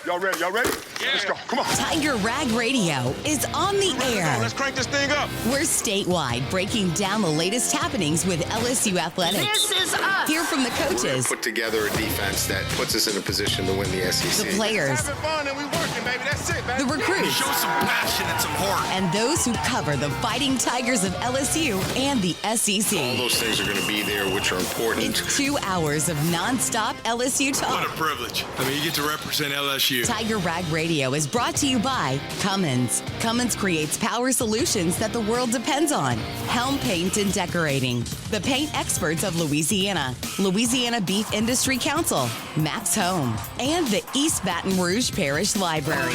Y'all ready? Yeah. Let's go. Come on. Tiger Rag Radio is on the air. Let's crank this thing up. We're statewide, breaking down the latest happenings with LSU athletics. This is us. Hear from the coaches, Put together a defense that puts us in a position to win the SEC. the players, Having fun and we working, baby. That's it, baby. the recruits, Show some passion and some heart. and those who cover the Fighting Tigers of LSU and the All SEC. those things are going to be there, which are important. It's 2 hours of nonstop LSU What talk. a privilege. I mean, you get to represent LSU. Tiger Rag Radio is brought to you by Cummins. Cummins creates power solutions that the world depends on. Helm Paint and Decorating. The paint experts of Louisiana. Louisiana Beef Industry Council. Max Home. And the East Baton Rouge Parish Library.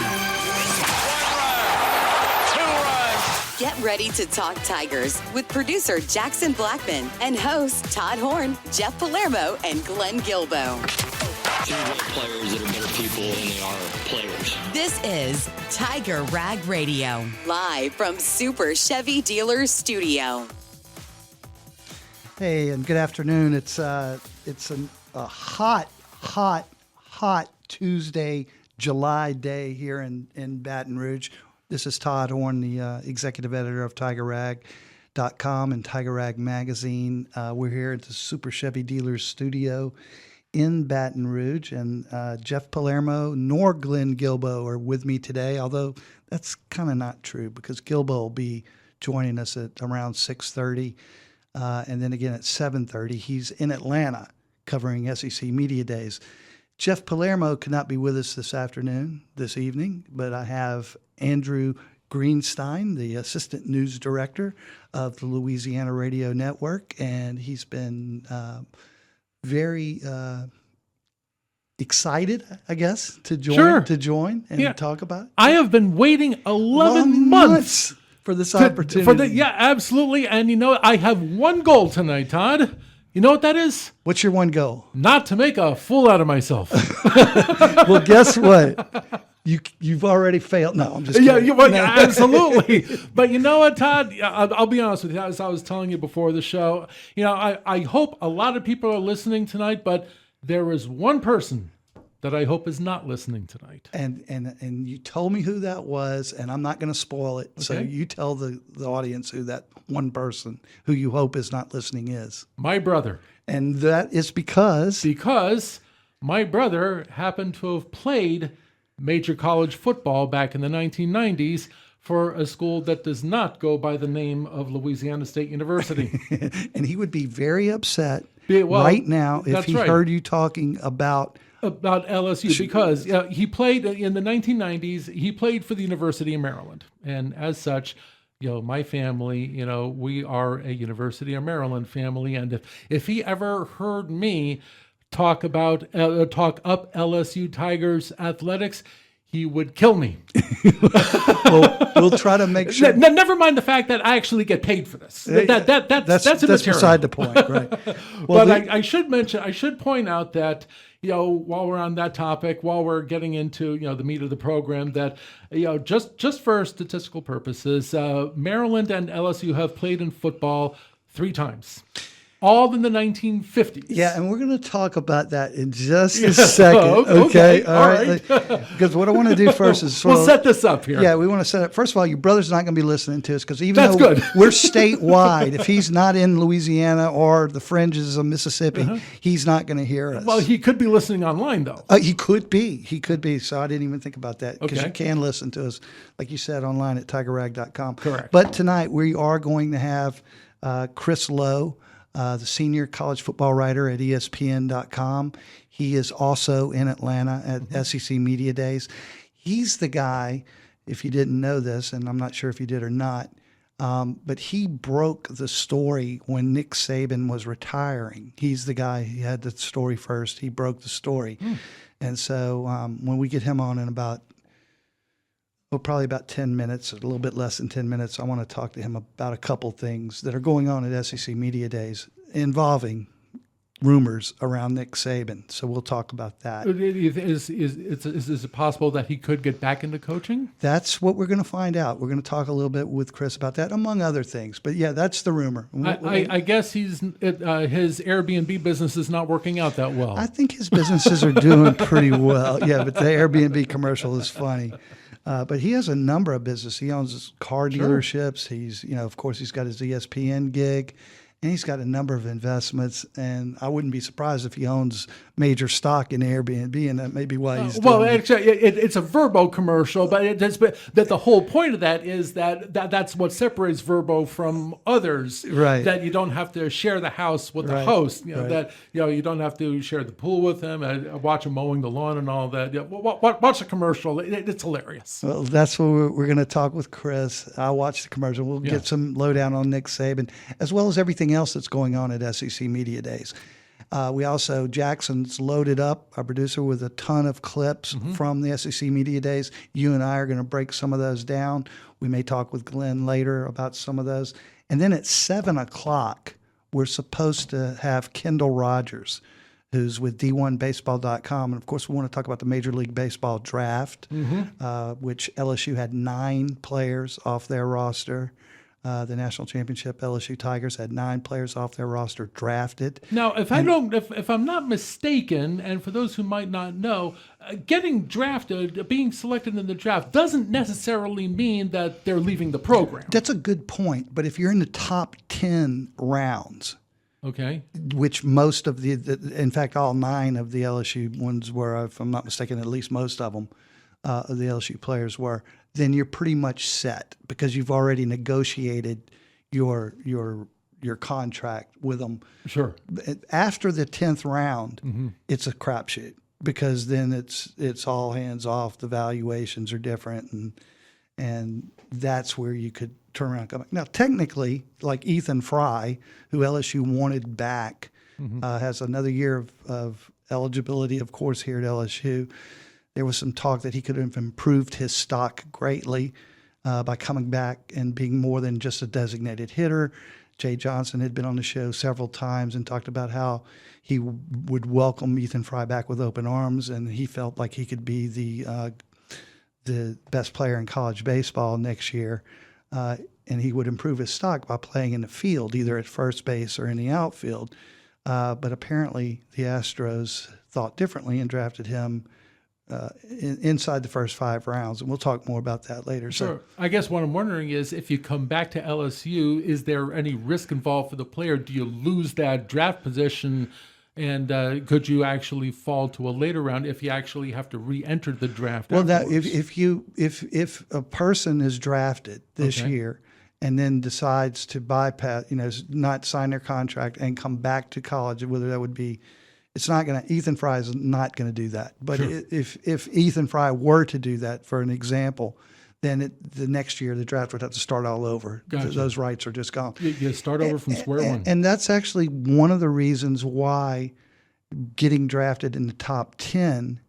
Get ready to talk Tigers with producer Jackson Blackman and hosts Todd Horne, Jeff Palermo, and Glenn Guibeau. There's players that are better people than they are players. This is Tiger Rag Radio, live from Super Chevy Dealers Studio. Hey, and good afternoon. It's a hot Tuesday, July day here in Baton Rouge. This is Todd Horne, the executive editor of TigerRag.com and Tiger Rag Magazine. We're here at the Super Chevy Dealers Studio in Baton Rouge, and Jeff Palermo nor Glenn Guibeau are with me today, although that's kind of not true because Guibeau will be joining us at around 6:30, and then again at 7:30. He's in Atlanta covering SEC Media Days. Jeff Palermo could not be with us this evening, but I have Andrew Greenstein, the assistant news director of the Louisiana Radio Network, and he's been very excited, I guess, to join and talk about it. I have been waiting 11 months for this opportunity. Yeah, absolutely. And you know, I have one goal tonight, Todd. You know what that is? What's your one goal? Not to make a fool out of myself. Well, guess what? You've already failed. No, I'm just kidding. Absolutely. But you know what, Todd? I'll be honest with you. As I was telling you before the show, you know, I hope a lot of people are listening tonight, but there is one person that I hope is not listening tonight. And you told me who that was, and I'm not going to spoil it. Okay. So you tell the audience who that one person who you hope is not listening is. My brother. And that is because my brother happened to have played major college football back in the 1990s for a school that does not go by the name of Louisiana State University. And he would be very upset right now if he heard you talking about LSU because he played in the 1990s. He played for the University of Maryland. And as such, you know, my family, you know, we are a University of Maryland family. And if he ever heard me talk up LSU Tigers athletics, he would kill me. We'll try to make sure. Never mind the fact that I actually get paid for this. That's beside the point, right? Well, but I should point out that, you know, while we're on that topic, while we're getting into, you know, the meat of the program, that, you know, just for statistical purposes, Maryland and LSU have played in football 3 times. All in the 1950s. Yeah, and we're going to talk about that in just a second. Okay. All right. Because what I want to do first is we'll set this up here. Yeah, we want to set up. First of all, your brother's not going to be listening to us because even though we're statewide, if he's not in Louisiana or the fringes of Mississippi, he's not going to hear us. Well, he could be listening online, though. He could be. So I didn't even think about that because you can listen to us, like you said, online at TigerRag.com. Correct. But tonight we are going to have Chris Lowe, the senior college football writer at ESPN.com. He is also in Atlanta at SEC Media Days. He's the guy, if you didn't know this, and I'm not sure if you did or not, but he broke the story when Nick Saban was retiring. He's the guy, he had the story first. He broke the story. And so when we get him on in probably about 10 minutes, a little bit less than 10 minutes, I want to talk to him about a couple things that are going on at SEC Media Days involving rumors around Nick Saban. So we'll talk about that. Is it possible that he could get back into coaching? That's what we're going to find out. We're going to talk a little bit with Chris about that, among other things. But yeah, that's the rumor. I guess his Airbnb business is not working out that well. I think his businesses are doing pretty well. Yeah, but the Airbnb commercial is funny. But he has a number of businesses. He owns car dealerships. He's, of course, he's got his ESPN gig. And he's got a number of investments, and I wouldn't be surprised if he owns major stock in Airbnb, and that may be why he's doing it. Actually, it's a Vrbo commercial, but that the whole point of that is that's what separates Vrbo from others. Right. That you don't have to share the house with the host. That you don't have to share the pool with him, watch him mowing the lawn and all that. Watch the commercial. It's hilarious. Well, that's what we're going to talk with Chris. I'll watch the commercial. We'll get some lowdown on Nick Saban, as well as everything else that's going on at SEC Media Days. We also, Jackson's loaded up, our producer, with a ton of clips from the SEC Media Days. You and I are going to break some of those down. We may talk with Glenn later about some of those. And then at 7 o'clock, we're supposed to have Kendall Rogers, who's with D1Baseball.com. And, of course, we want to talk about the Major League Baseball draft, which LSU had 9 players off their roster. The national championship, LSU Tigers had 9 players off their roster drafted. Now, if I'm not mistaken, and for those who might not know, getting drafted, being selected in the draft, doesn't necessarily mean that they're leaving the program. That's a good point. But if you're in the top 10 rounds, okay, which most of in fact, all 9 of the LSU ones were, if I'm not mistaken, at least most of them, of the LSU players were, then you're pretty much set because you've already negotiated your contract with them. Sure. After the 10th round, it's a crapshoot because then it's all hands off. The valuations are different, and that's where you could turn around and come back. Now, technically, like Ethan Fry, who LSU wanted back, has another year of eligibility, of course, here at LSU. There was some talk that he could have improved his stock greatly by coming back and being more than just a designated hitter. Jay Johnson had been on the show several times and talked about how he would welcome Ethan Fry back with open arms, and he felt like he could be the best player in college baseball next year. And he would improve his stock by playing in the field, either at first base or in the outfield. But apparently the Astros thought differently and drafted him inside the first 5 rounds, and we'll talk more about that later. Sure. I guess what I'm wondering is, if you come back to LSU, is there any risk involved for the player? Do you lose that draft position, and could you actually fall to a later round if you actually have to re-enter the draft? Well, that if a person is drafted this year and then decides to bypass, not sign their contract and come back to college, whether that would be. It's not going to. Ethan Fry is not going to do that. But if Ethan Fry were to do that, for an example, then the next year the draft would have to start all over. Gotcha. Those rights are just gone. You start over from square one. And that's actually one of the reasons why getting drafted in the top 10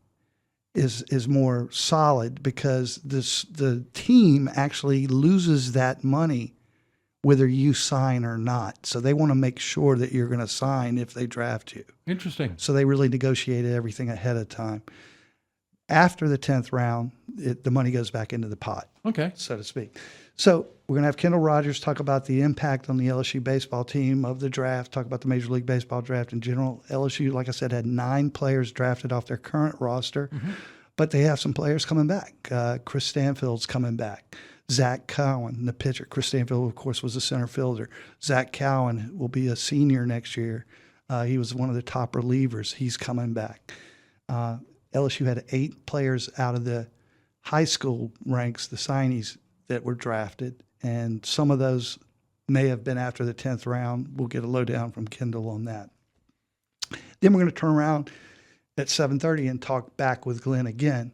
is more solid, because the team actually loses that money whether you sign or not. So they want to make sure that you're going to sign if they draft you. Interesting. So they really negotiated everything ahead of time. After the 10th round, the money goes back into the pot, so to speak. So we're going to have Kendall Rogers talk about the impact on the LSU baseball team of the draft, talk about the Major League Baseball draft in general. LSU, like I said, had 9 players drafted off their current roster, but they have some players coming back. Chris Stanfield's coming back. Zach Cowan, the pitcher. Chris Stanfield, of course, was a center fielder. Zach Cowan will be a senior next year. He was one of the top relievers. He's coming back. LSU had 8 players out of the high school ranks, the signees, that were drafted, and some of those may have been after the 10th round. We'll get a lowdown from Kendall on that. Then we're going to turn around at 7:30 and talk back with Glenn again.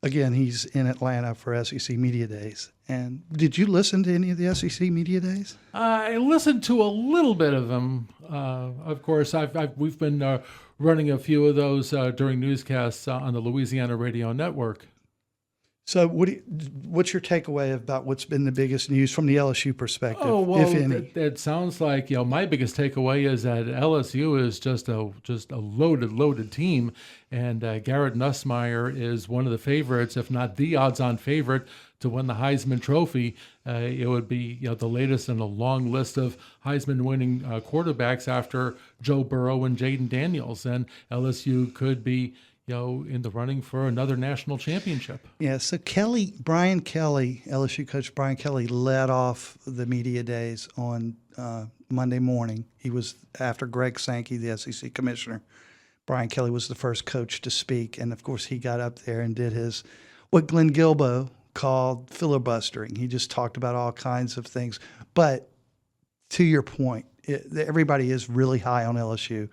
Again, he's in Atlanta for SEC Media Days. And did you listen to any of the SEC Media Days? I listened to a little bit of them. Of course, we've been running a few of those during newscasts on the Louisiana Radio Network. So what's your takeaway about what's been the biggest news from the LSU perspective, Oh, well, if any? it sounds like, my biggest takeaway is that LSU is just a loaded team, and Garrett Nussmeier is one of the favorites, if not the odds-on favorite, to win the Heisman Trophy. It would be the latest in a long list of Heisman-winning quarterbacks after Joe Burrow and Jaden Daniels, and LSU could be in the running for another national championship. Yeah, so Brian Kelly, LSU coach Brian Kelly, led off the media days on Monday morning. He was after Greg Sankey, the SEC commissioner. Brian Kelly was the first coach to speak, and of course he got up there and did what Glenn Guibeau called filibustering. He just talked about all kinds of things. But to your point, everybody is really high on LSU.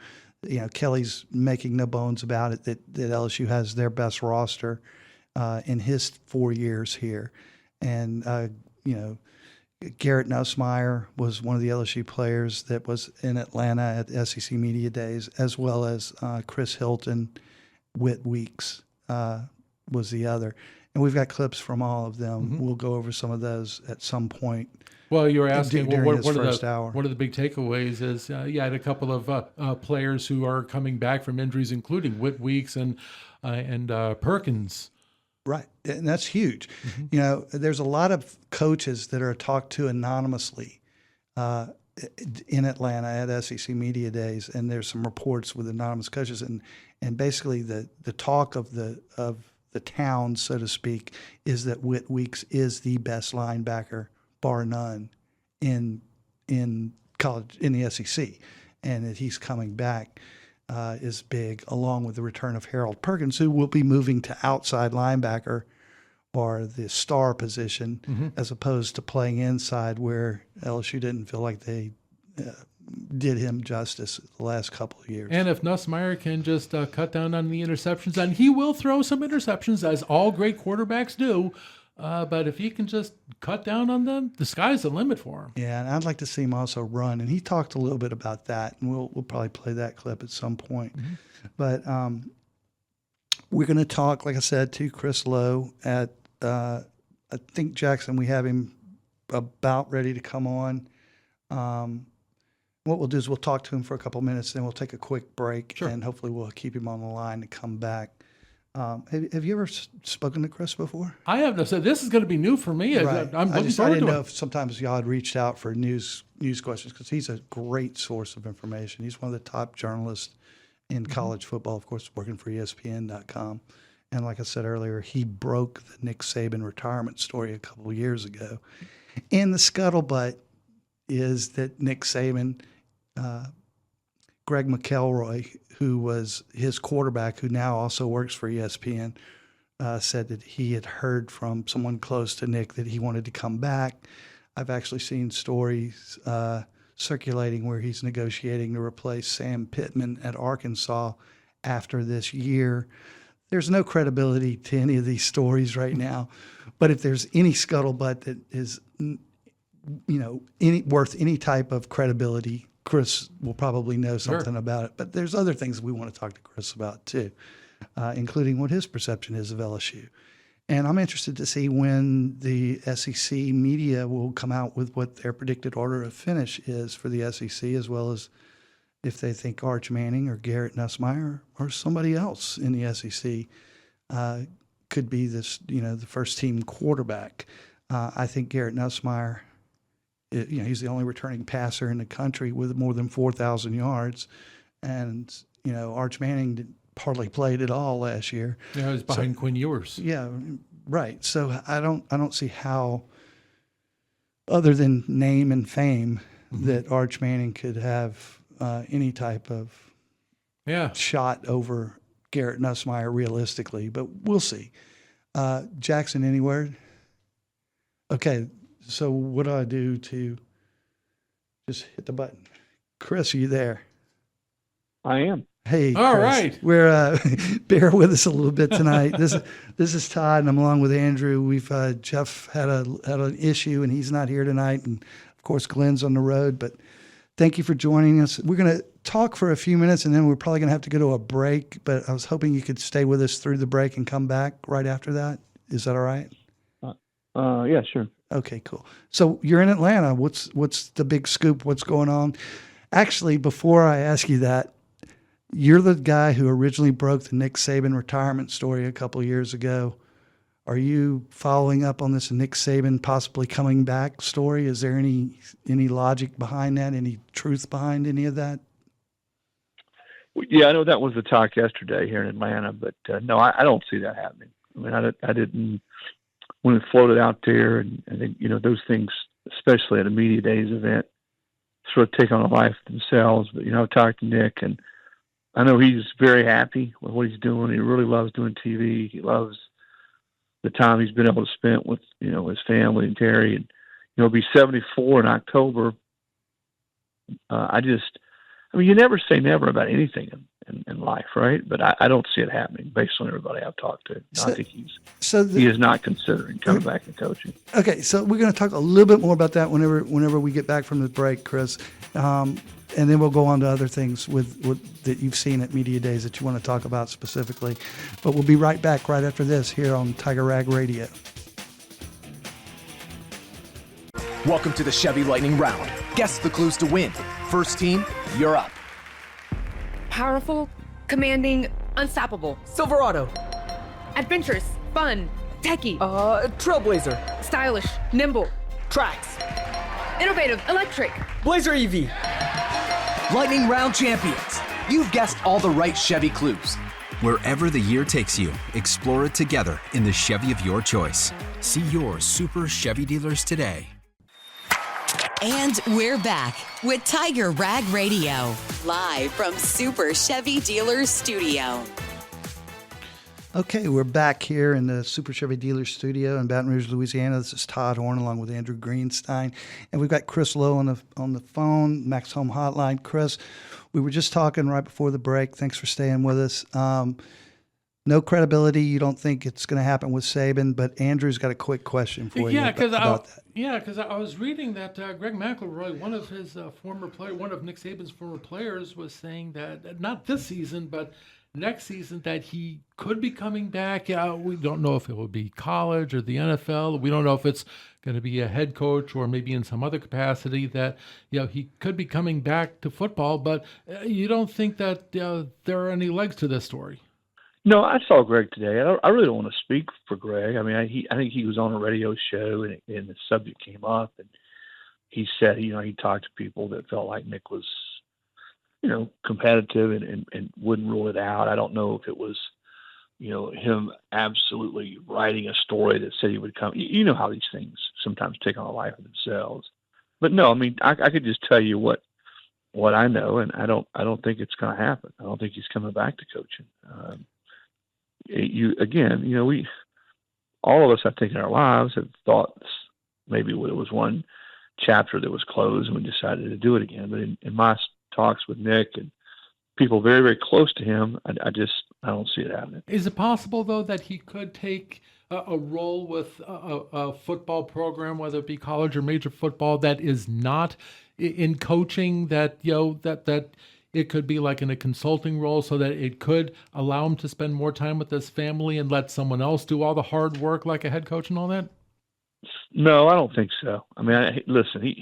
Kelly's making no bones about it that LSU has their best roster in his 4 years here. And, Garrett Nussmeier was one of the LSU players that was in Atlanta at the SEC Media Days, as well as Chris Hilton. Whit Weeks was the other. And we've got clips from all of them. Mm-hmm. We'll go over some of those at some point. Well, you were asking during what this are first hour. One of the big takeaways is I had a couple of players who are coming back from injuries, including Whit Weeks and Perkins. Right, and that's huge. Mm-hmm. There's a lot of coaches that are talked to anonymously in Atlanta at SEC Media Days, and there's some reports with anonymous coaches, and basically the talk of the town, so to speak, is that Whit Weeks is the best linebacker, bar none, in college, in the SEC, and that he's coming back is big, along with the return of Harold Perkins, who will be moving to outside linebacker or the star position, mm-hmm. as opposed to playing inside, where LSU didn't feel like they did him justice the last couple of years. And if Nussmeier can just cut down on the interceptions, and he will throw some interceptions, as all great quarterbacks do, but if he can just cut down on them, the sky's the limit for him. Yeah, and I'd like to see him also run. And he talked a little bit about that, and we'll probably play that clip at some point. Mm-hmm. But we're going to talk, like I said, to Chris Lowe at, I think, Jackson. We have him about ready to come on. What we'll do is we'll talk to him for a couple minutes, then we'll take a quick break, sure. And hopefully we'll keep him on the line to come back. Have you ever spoken to Chris before? I have not. So this is going to be new for me. Right. I'm looking forward to it. I didn't know if sometimes y'all had reached out for news questions, because he's a great source of information. He's one of the top journalists in college football, of course, working for ESPN.com. And like I said earlier, he broke the Nick Saban retirement story a couple of years ago. And the scuttlebutt is that Nick Saban, Greg McElroy, who was his quarterback, who now also works for ESPN, said that he had heard from someone close to Nick that he wanted to come back. I've actually seen stories circulating where he's negotiating to replace Sam Pittman at Arkansas after this year. There's no credibility to any of these stories right now, but if there's any scuttlebutt that is, worth any type of credibility, Chris will probably know something about it. But there's other things we want to talk to Chris about too, including what his perception is of LSU. And I'm interested to see when the SEC media will come out with what their predicted order of finish is for the SEC, as well as if they think Arch Manning or Garrett Nussmeier or somebody else in the SEC could be this, the first team quarterback. I think Garrett Nussmeier, he's the only returning passer in the country with more than 4,000 yards. And, Arch Manning hardly played at all last year. Yeah, he was behind Quinn Ewers. Yeah, right. So I don't see how, other than name and fame, mm-hmm. that Arch Manning could have any type of shot over Garrett Nussmeier realistically, but we'll see. Jackson, any word? Okay, so what do I do to just hit the button? Chris, are you there? I am. Hey, all Chris, right. We're bear with us a little bit tonight. This is Todd, and I'm along with Andrew. We've Jeff had an issue, and he's not here tonight, and of course Glenn's on the road. But thank you for joining us. We're going to talk for a few minutes, and then we're probably going to have to go to a break. But I was hoping you could stay with us through the break and come back right after that. Is that all right? Yeah, sure. Okay, cool. So you're in Atlanta. What's the big scoop? What's going on? Actually, before I ask you that, you're the guy who originally broke the Nick Saban retirement story a couple of years ago. Are you following up on this Nick Saban possibly coming back story? Is there any logic behind that? Any truth behind any of that? Yeah, I know that was the talk yesterday here in Atlanta, but no, I don't see that happening. I mean, I didn't when it floated out there, and then, those things, especially at a media days event, sort of take on a life themselves. But I talked to Nick, and I know he's very happy with what he's doing. He really loves doing TV. He loves the time he's been able to spend with his family and Terry, and he'll be 74 in October. You never say never about anything in life, right? But I don't see it happening based on everybody I've talked to. I think he is not considering coming back and coaching. Okay, so we're going to talk a little bit more about that whenever we get back from the break, Chris, and then we'll go on to other things with that you've seen at media days that you want to talk about specifically. But we'll be right back right after this here on Tiger Rag Radio. Welcome to the Chevy Lightning Round. Guess the clues to win. First team, you're up. Powerful, commanding, unstoppable. Silverado. Adventurous, fun, techie. Trailblazer. Stylish, nimble. Trax. Innovative, electric. Blazer EV. Lightning Round champions. You've guessed all the right Chevy clues. Wherever the year takes you, explore it together in the Chevy of your choice. See your Super Chevy dealers today. And we're back with Tiger Rag Radio, live from Super Chevy Dealers Studio. Okay, we're back here in the Super Chevy Dealers Studio in Baton Rouge, Louisiana. This is Todd Horne along with Andrew Greenstein. And we've got Chris Lowe on the phone, Max Home Hotline. Chris, we were just talking right before the break. Thanks for staying with us. No credibility. You don't think it's going to happen with Saban, but Andrew's got a quick question for you about that. Yeah, because I was reading that Greg McElroy, one of his one of Nick Saban's former players, was saying that not this season, but next season, that he could be coming back. We don't know if it will be college or the NFL. We don't know if it's going to be a head coach or maybe in some other capacity. That he could be coming back to football, but you don't think that there are any legs to this story? No, I saw Greg today. I really don't want to speak for Greg. I mean, I think he was on a radio show and the subject came up, and he said, he talked to people that felt like Nick was, competitive and wouldn't rule it out. I don't know if it was, him absolutely writing a story that said he would come. You know how these things sometimes take on a life of themselves. But no, I mean, I could just tell you what I know, and I don't think it's going to happen. I don't think he's coming back to coaching. We all of us, I think, in our lives have thought maybe it was one chapter that was closed and we decided to do it again. But in my talks with Nick and people very, very close to him, I don't see it happening. Is it possible, though, that he could take a role with a football program, whether it be college or major football, that is not in coaching, that it could be like in a consulting role, so that it could allow him to spend more time with his family and let someone else do all the hard work like a head coach and all that? No, I don't think so. I mean, listen,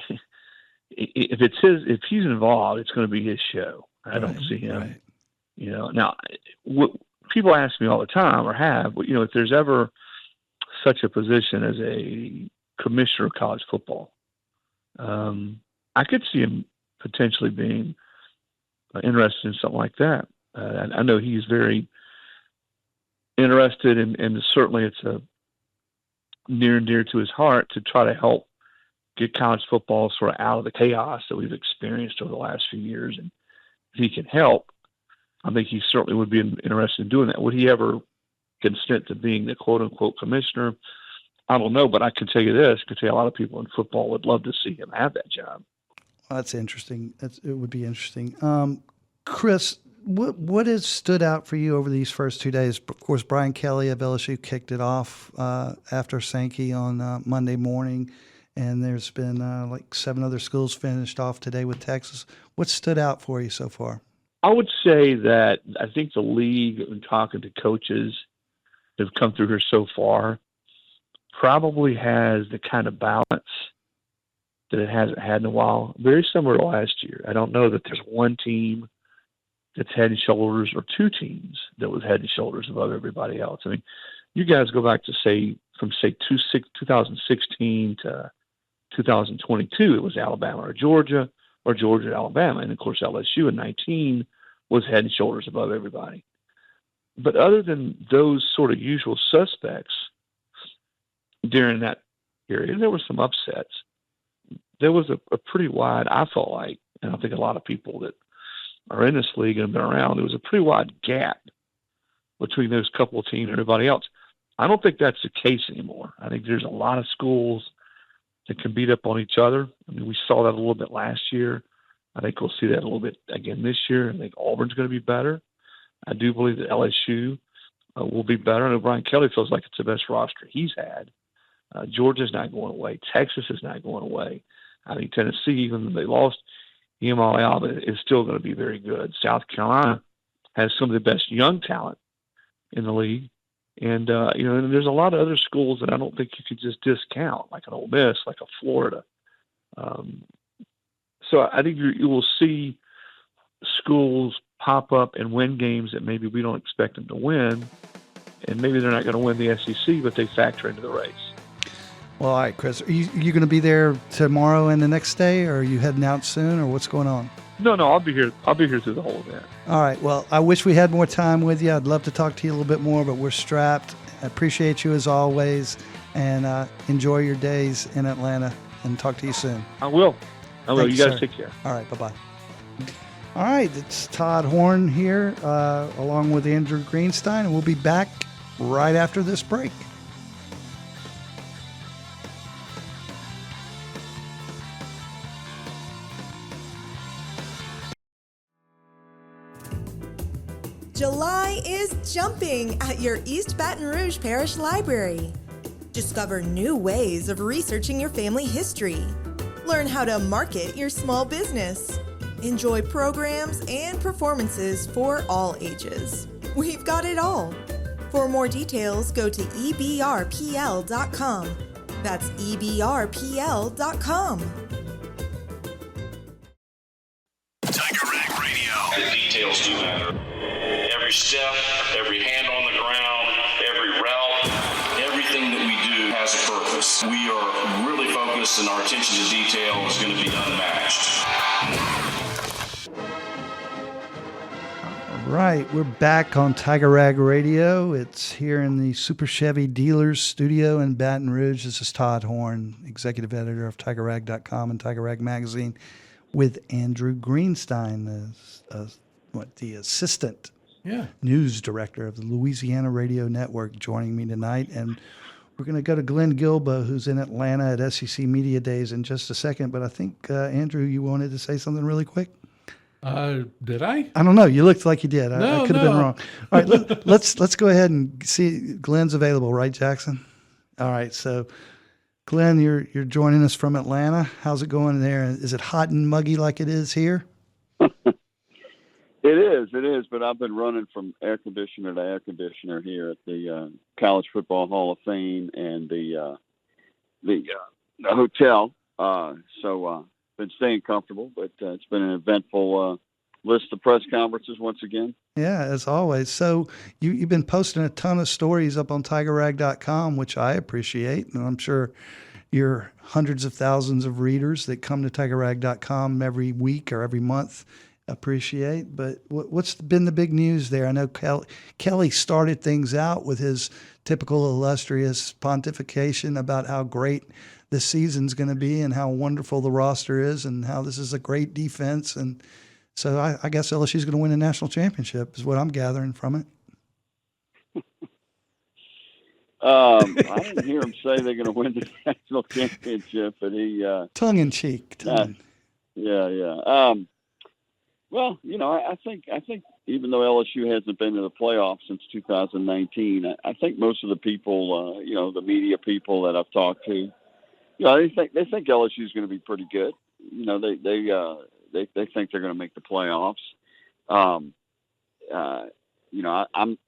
if he's involved, it's going to be his show. I don't see him. Right. Now people ask me all the time, or have, if there's ever such a position as a commissioner of college football, I could see him potentially being interested in something like that. I know he's very interested, and certainly it's a near and dear to his heart to try to help get college football sort of out of the chaos that we've experienced over the last few years. And if he can help, I think he certainly would be interested in doing that. Would he ever consent to being the quote-unquote commissioner? I don't know, but I can tell you this. I can tell you a lot of people in football would love to see him have that job. Well, that's interesting. It would be interesting. Chris, what has stood out for you over these first 2 days? Of course, Brian Kelly of LSU kicked it off after Sankey on Monday morning, and there's been like 7 other schools finished off today with Texas. What stood out for you so far? I would say that I think the league, in talking to coaches that have come through here so far, probably has the kind of balance that it hasn't had in a while. Very similar to last year. I don't know that there's one team that's head and shoulders or two teams that was head and shoulders above everybody else. I mean, you guys go back to from 2016 to 2022, it was Alabama or Georgia Alabama. And of course, LSU in 19 was head and shoulders above everybody. But other than those sort of usual suspects during that period, there were some upsets. There was a pretty wide, I felt like, and I think a lot of people that are in this league and have been around, there was a pretty wide gap between those couple of teams and everybody else. I don't think that's the case anymore. I think there's a lot of schools that can beat up on each other. I mean, we saw that a little bit last year. I think we'll see that a little bit again this year. I think Auburn's going to be better. I do believe that LSU will be better. I know Brian Kelly feels like it's the best roster he's had. Georgia's not going away. Texas is not going away. I think Tennessee, even though they lost Alabama, is still going to be very good. South Carolina has some of the best young talent in the league. And, and there's a lot of other schools that I don't think you could just discount, like an Ole Miss, like a Florida. So I think you will see schools pop up and win games that maybe we don't expect them to win. And maybe they're not going to win the SEC, but they factor into the race. Well, all right, Chris, are you going to be there tomorrow and the next day, or are you heading out soon, or what's going on? No, I'll be here. I'll be here through the whole event. All right. Well, I wish we had more time with you. I'd love to talk to you a little bit more, but we're strapped. I appreciate you as always, and enjoy your days in Atlanta, and talk to you soon. I will. Thank you guys take care. All right. Bye-bye. All right. It's Todd Horne here, along with Andrew Greenstein, and we'll be back right after this break. July is jumping at your East Baton Rouge Parish Library. Discover new ways of researching your family history. Learn how to market your small business. Enjoy programs and performances for all ages. We've got it all. For more details, go to ebrpl.com. That's ebrpl.com. Tiger Rag Radio. The details do matter. Every step, every hand on the ground, every route, everything that we do has a purpose. We are really focused, and our attention to detail is going to be unmatched. All right, we're back on Tiger Rag Radio. It's here in the Super Chevy Dealers Studio in Baton Rouge. This is Todd Horne, executive editor of TigerRag.com and Tiger Rag Magazine, with Andrew Greenstein, the assistant news director of the Louisiana Radio Network, joining me tonight. And we're going to go to Glenn Guibeau, who's in Atlanta at SEC Media Days, in just a second. But I think, Andrew, you wanted to say something really quick? Did I? I don't know. You looked like you did. I could have been wrong. All right, let's go ahead and see. Glenn's available, right, Jackson? All right, so Glenn, you're joining us from Atlanta. How's it going there? Is it hot and muggy like it is here? It is, but I've been running from air conditioner to air conditioner here at the College Football Hall of Fame and the hotel. So been staying comfortable, but it's been an eventful list of press conferences once again. Yeah, as always. So you've been posting a ton of stories up on TigerRag.com, which I appreciate, and I'm sure your hundreds of thousands of readers that come to TigerRag.com every week or every month appreciate. But what's been the big news there? I know Kelly started things out with his typical illustrious pontification about how great this season's going to be and how wonderful the roster is and how this is a great defense. And so I guess LSU's going to win a national championship is what I'm gathering from it. I didn't hear him say they're going to win the national championship, but he tongue in cheek. Yeah. Well, I think even though LSU hasn't been to the playoffs since 2019, I think most of the people, the media people that I've talked to, they think LSU is going to be pretty good. They think they're going to make the playoffs.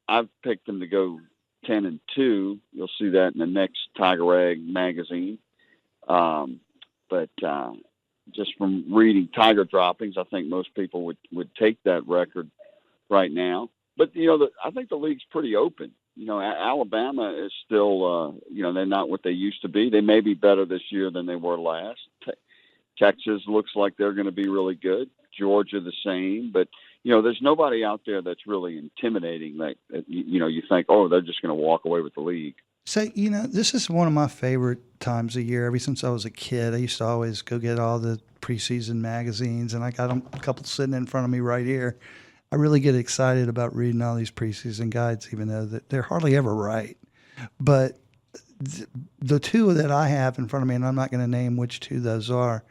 I've picked them to go 10-2. You'll see that in the next Tiger Rag magazine. But just from reading Tiger droppings, I think most people would take that record right now. But, I think the league's pretty open. Alabama is still, they're not what they used to be. They may be better this year than they were last. Texas looks like they're going to be really good. Georgia the same. But, there's nobody out there that's really intimidating that, you think, oh, they're just going to walk away with the league. So, this is one of my favorite times of year. Ever since I was a kid, I used to always go get all the preseason magazines, and I got a couple sitting in front of me right here. I really get excited about reading all these preseason guides, even though they're hardly ever right. But the two that I have in front of me, and I'm not going to name which two those are,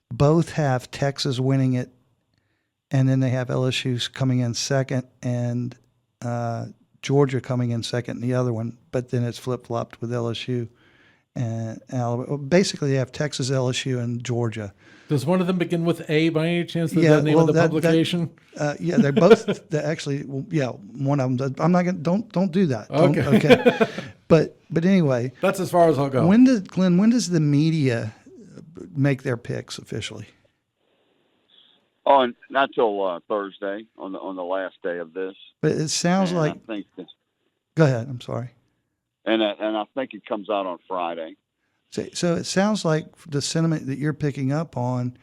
both have Texas winning it, and then they have LSU coming in second, and Georgia coming in second in the other one, but then it's flip-flopped with LSU and Alabama. Basically, they have Texas, LSU, and Georgia. Does one of them begin with A by any chance? Is that the name of the publication? Yeah, they're both. Actually, one of them. I'm not going to. Don't do that. Okay. Okay. But anyway, that's as far as I'll go. When does the media make their picks officially? Oh, not till Thursday on the last day of this. But it sounds like. I think go ahead. I'm sorry. And I think it comes out on Friday. So it sounds like the sentiment that you're picking up on,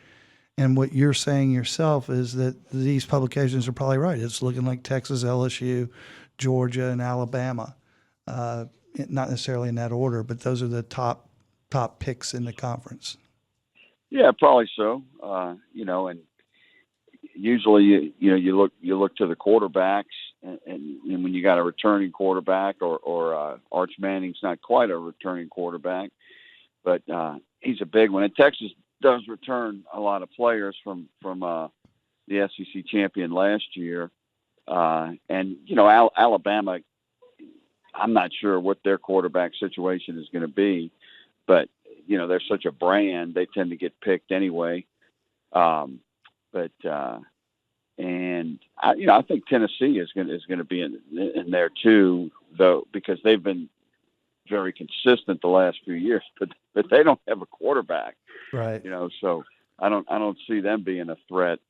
and what you're saying yourself, is that these publications are probably right. It's looking like Texas, LSU, Georgia, and Alabama. Not necessarily in that order, but those are the top picks in the conference. Yeah, probably so. And usually, you look to the quarterbacks, and when you got a returning quarterback, or Arch Manning's not quite a returning quarterback, but he's a big one. And Texas does return a lot of players from the SEC champion last year, and Alabama. I'm not sure what their quarterback situation is going to be, but they're such a brand; they tend to get picked anyway. And I think Tennessee is going to be in there too, though, because they've been very consistent the last few years, but they don't have a quarterback, right? So I don't see them being a threat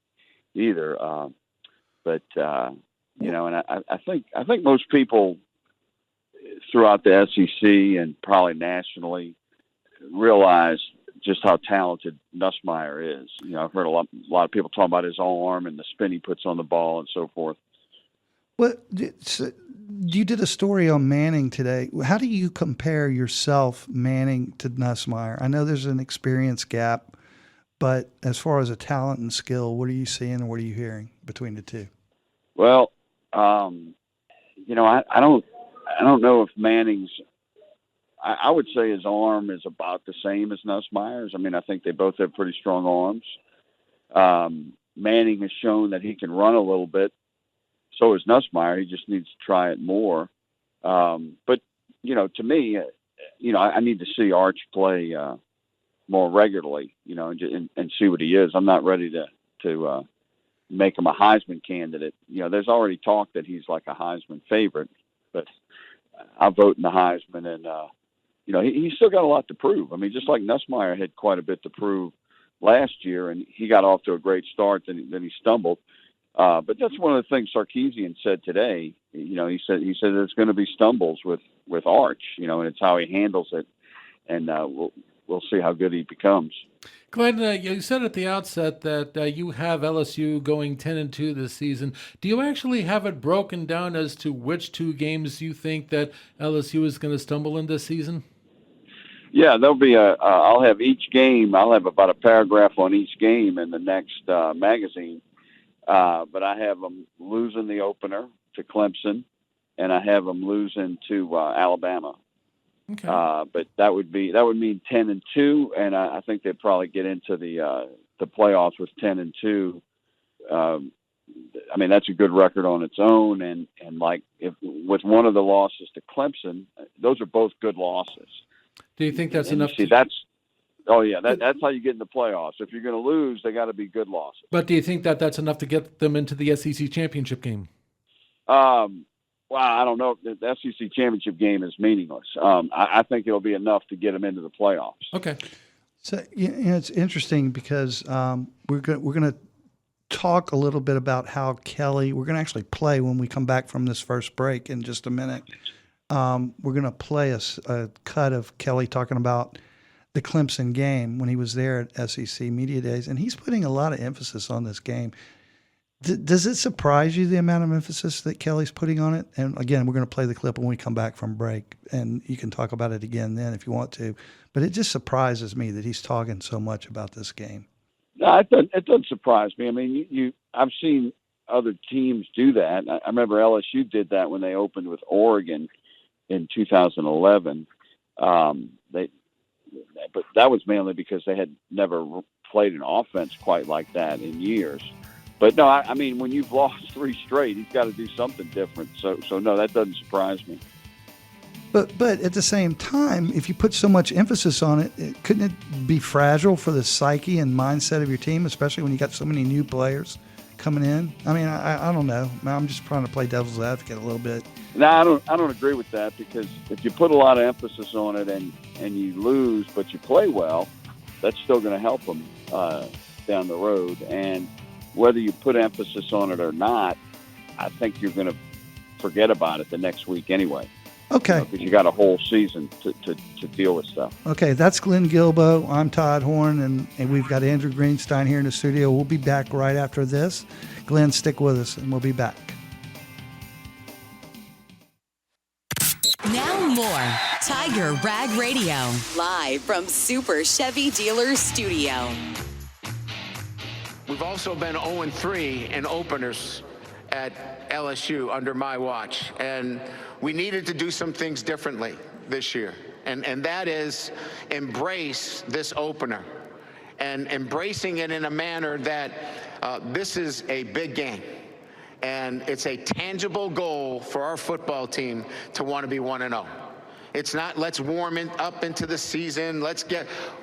either. And I think most people throughout the SEC and probably nationally realize just how talented Nussmeier is. I've heard a lot of people talking about his arm and the spin he puts on the ball and so forth. Well, you did a story on Manning today. How do you compare yourself, Manning, to Nussmeier? I know there's an experience gap, but as far as a talent and skill, what are you seeing and what are you hearing between the two? Well, I don't know if Manning's. I would say his arm is about the same as Nussmeier's. I mean, I think they both have pretty strong arms. Manning has shown that he can run a little bit. So is Nussmeier. He just needs to try it more. But to me, I need to see Arch play more regularly, and see what he is. I'm not ready to make him a Heisman candidate. There's already talk that he's like a Heisman favorite, but I'll vote in the Heisman, and he's still got a lot to prove. I mean, just like Nussmeier had quite a bit to prove last year, and he got off to a great start, then he stumbled. But that's one of the things Sarkisian said today. He said there's going to be stumbles with Arch, and it's how he handles it, and we'll see how good he becomes. Glenn, you said at the outset that you have LSU going 10-2 this season. Do you actually have it broken down as to which two games you think that LSU is going to stumble in this season? Yeah, there'll be I'll have each game. I'll have about a paragraph on each game in the next magazine. But I have them losing the opener to Clemson, and I have them losing to Alabama. Okay. But that would mean 10-2, and I think they'd probably get into the playoffs with 10-2. I mean, that's a good record on its own, and like if with one of the losses to Clemson, those are both good losses. Do you think that's enough? That's how you get in the playoffs. If you're going to lose, they got to be good losses. But do you think that that's enough to get them into the SEC championship game? Well, Well, I don't know. The SEC championship game is meaningless. I think it'll be enough to get them into the playoffs. Okay. So it's interesting because we're going to talk a little bit about how Kelly. We're going to actually play when we come back from this first break in just a minute. We're going to play a cut of Kelly talking about the Clemson game when he was there at SEC Media Days, and he's putting a lot of emphasis on this game. Does it surprise you the amount of emphasis that Kelly's putting on it? And again, we're going to play the clip when we come back from break, and you can talk about it again then if you want to. But it just surprises me that he's talking so much about this game. No, it doesn't surprise me. I mean, I've seen other teams do that. I remember LSU did that when they opened with Oregon in 2011. But that was mainly because they had never played an offense quite like that in years. But no, I mean, when you've lost 3 straight, he's got to do something different. So no, that doesn't surprise me. But at the same time, if you put so much emphasis on it, couldn't it be fragile for the psyche and mindset of your team, especially when you got so many new players coming in? I mean, I don't know. I'm just trying to play devil's advocate a little bit. No, I don't agree with that, because if you put a lot of emphasis on it and you lose, but you play well, that's still going to help them down the road. And whether you put emphasis on it or not, I think you're going to forget about it the next week anyway. Okay. Because you got a whole season to deal with stuff. Okay, that's Glenn Guibeau. I'm Todd Horne, and we've got Andrew Greenstein here in the studio. We'll be back right after this. Glenn, stick with us, and we'll be back. Now more Tiger Rag Radio, live from Super Chevy Dealers Studio. We've also been 0-3 in openers at LSU under my watch, and we needed to do some things differently this year, and that is embrace this opener, and embracing it in a manner that this is a big game, and it's a tangible goal for our football team to want to be 1-0. It's not, let's warm it up into the season.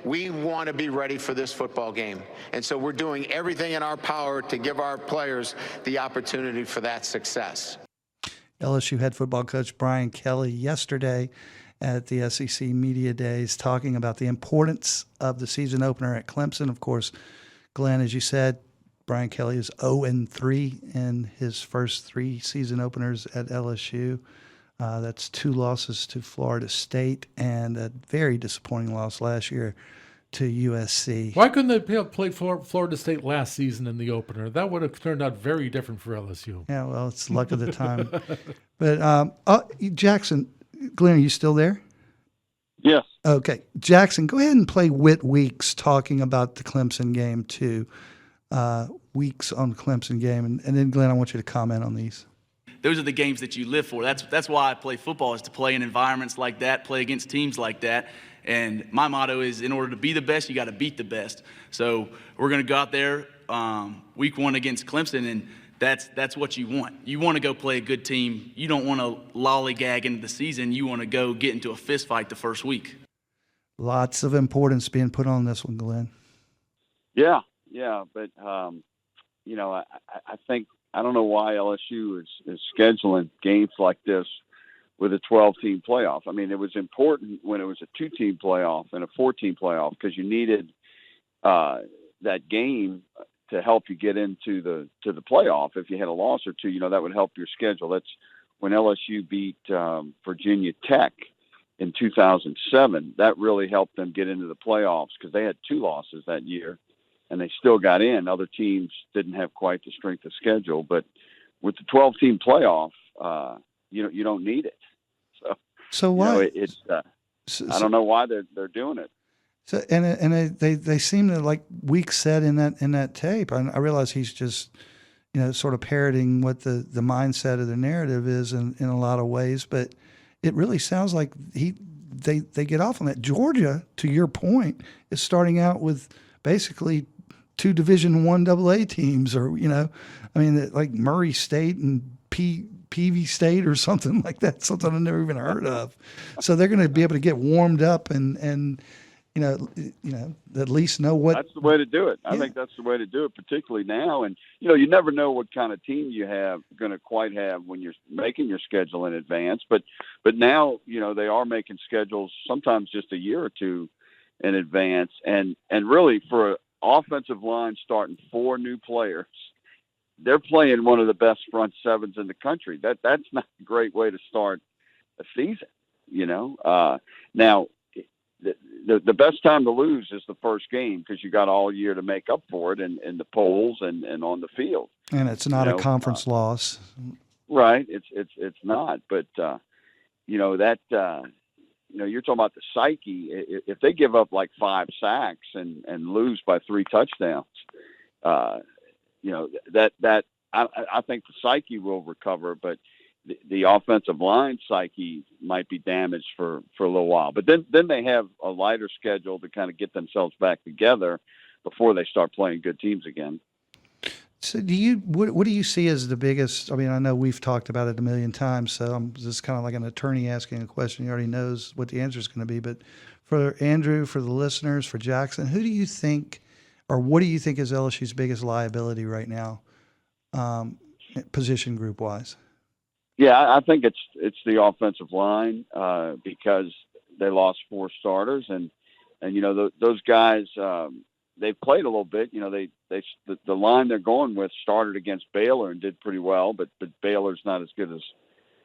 We want to be ready for this football game. And so we're doing everything in our power to give our players the opportunity for that success. LSU head football coach Brian Kelly yesterday at the SEC Media Days talking about the importance of the season opener at Clemson. Of course, Glenn, as you said, Brian Kelly is 0-3 in his first 3 season openers at LSU. That's 2 losses to Florida State and a very disappointing loss last year to USC. Why couldn't they have played Florida State last season in the opener? That would have turned out very different for LSU. Yeah, well, it's luck of the time. But Jackson, Glenn, are you still there? Yes. Okay. Jackson, go ahead and play Whit Weeks talking about the Clemson game too. Weeks on the Clemson game. And then, Glenn, I want you to comment on these. Those are the games that you live for. That's why I play football, is to play in environments like that, play against teams like that. And my motto is, in order to be the best, you got to beat the best. So we're going to go out there week 1 against Clemson, and that's what you want. You want to go play a good team. You don't want to lollygag into the season. You want to go get into a fist fight the first week. Lots of importance being put on this one, Glenn. Yeah, but I think, I don't know why LSU is scheduling games like this with a 12-team playoff. I mean, it was important when it was a 2-team playoff and a 4-team playoff, because you needed that game to help you get into the playoff. If you had a loss or 2, that would help your schedule. That's when LSU beat Virginia Tech in 2007. That really helped them get into the playoffs, because they had 2 losses that year, and they still got in. Other teams didn't have quite the strength of schedule, but with the 12-team playoff, you don't need it. So why? I don't know why they're doing it. So and they seem to, like Weeks said in that tape. I realize he's just sort of parroting what the mindset of the narrative is in a lot of ways, but it really sounds like they get off on that. Georgia, to your point, is starting out with basically 2 Division I AA teams, or like Murray State and Peavy State or something like that, something I've never even heard of. So they're going to be able to get warmed up and at least know what. That's the way to do it. I think that's the way to do it, particularly now. And you never know what kind of team you have going to quite have when you're making your schedule in advance. But now they are making schedules sometimes just a year or two in advance, and really for an offensive line starting 4 new players, they're playing one of the best front sevens in the country. That's not a great way to start a season. Now. The best time to lose is the first game because you got all year to make up for it in the polls and on the field. And it's not a conference loss, right? It's not. But you're talking about the psyche. If they give up like 5 sacks and lose by 3 touchdowns, I think the psyche will recover, but the offensive line psyche might be damaged for a little while. But then they have a lighter schedule to kind of get themselves back together before they start playing good teams again. So what do you see as the biggest? I mean, I know we've talked about it a million times, so I'm just kind of like an attorney asking a question. He already knows what the answer is going to be. But for Andrew, for the listeners, for Jackson, who do you think, or what do you think is LSU's biggest liability right now, position group wise? Yeah, I think it's the offensive line because they lost 4 starters, and those guys they've played a little bit. The line they're going with started against Baylor and did pretty well, but Baylor's not as good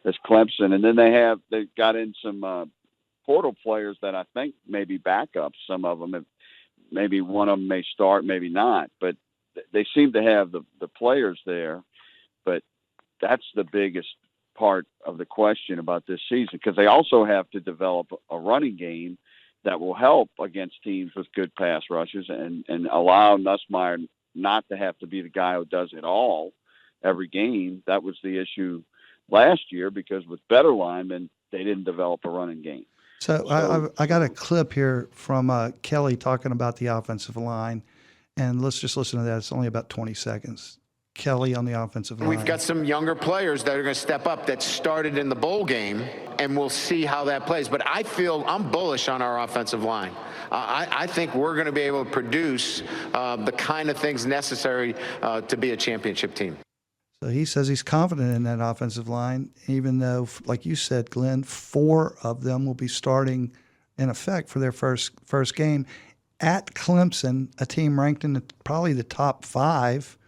as Clemson. And then they got in some portal players that I think may be backups. Some of them, maybe one of them may start, maybe not, but they seem to have the players there. But that's the biggest part of the question about this season, because they also have to develop a running game that will help against teams with good pass rushes and allow Nussmeier not to have to be the guy who does it all every game. That was the issue last year because with better linemen, they didn't develop a running game. So I got a clip here from Kelly talking about the offensive line, and let's just listen to that. It's only about 20 seconds. Kelly on the offensive line. We've got some younger players that are going to step up that started in the bowl game, and we'll see how that plays. But I'm bullish on our offensive line. I think we're going to be able to produce the kind of things necessary to be a championship team. So he says he's confident in that offensive line, even though, like you said, Glenn, 4 of them will be starting in effect for their first game at Clemson, a team ranked in probably the top 5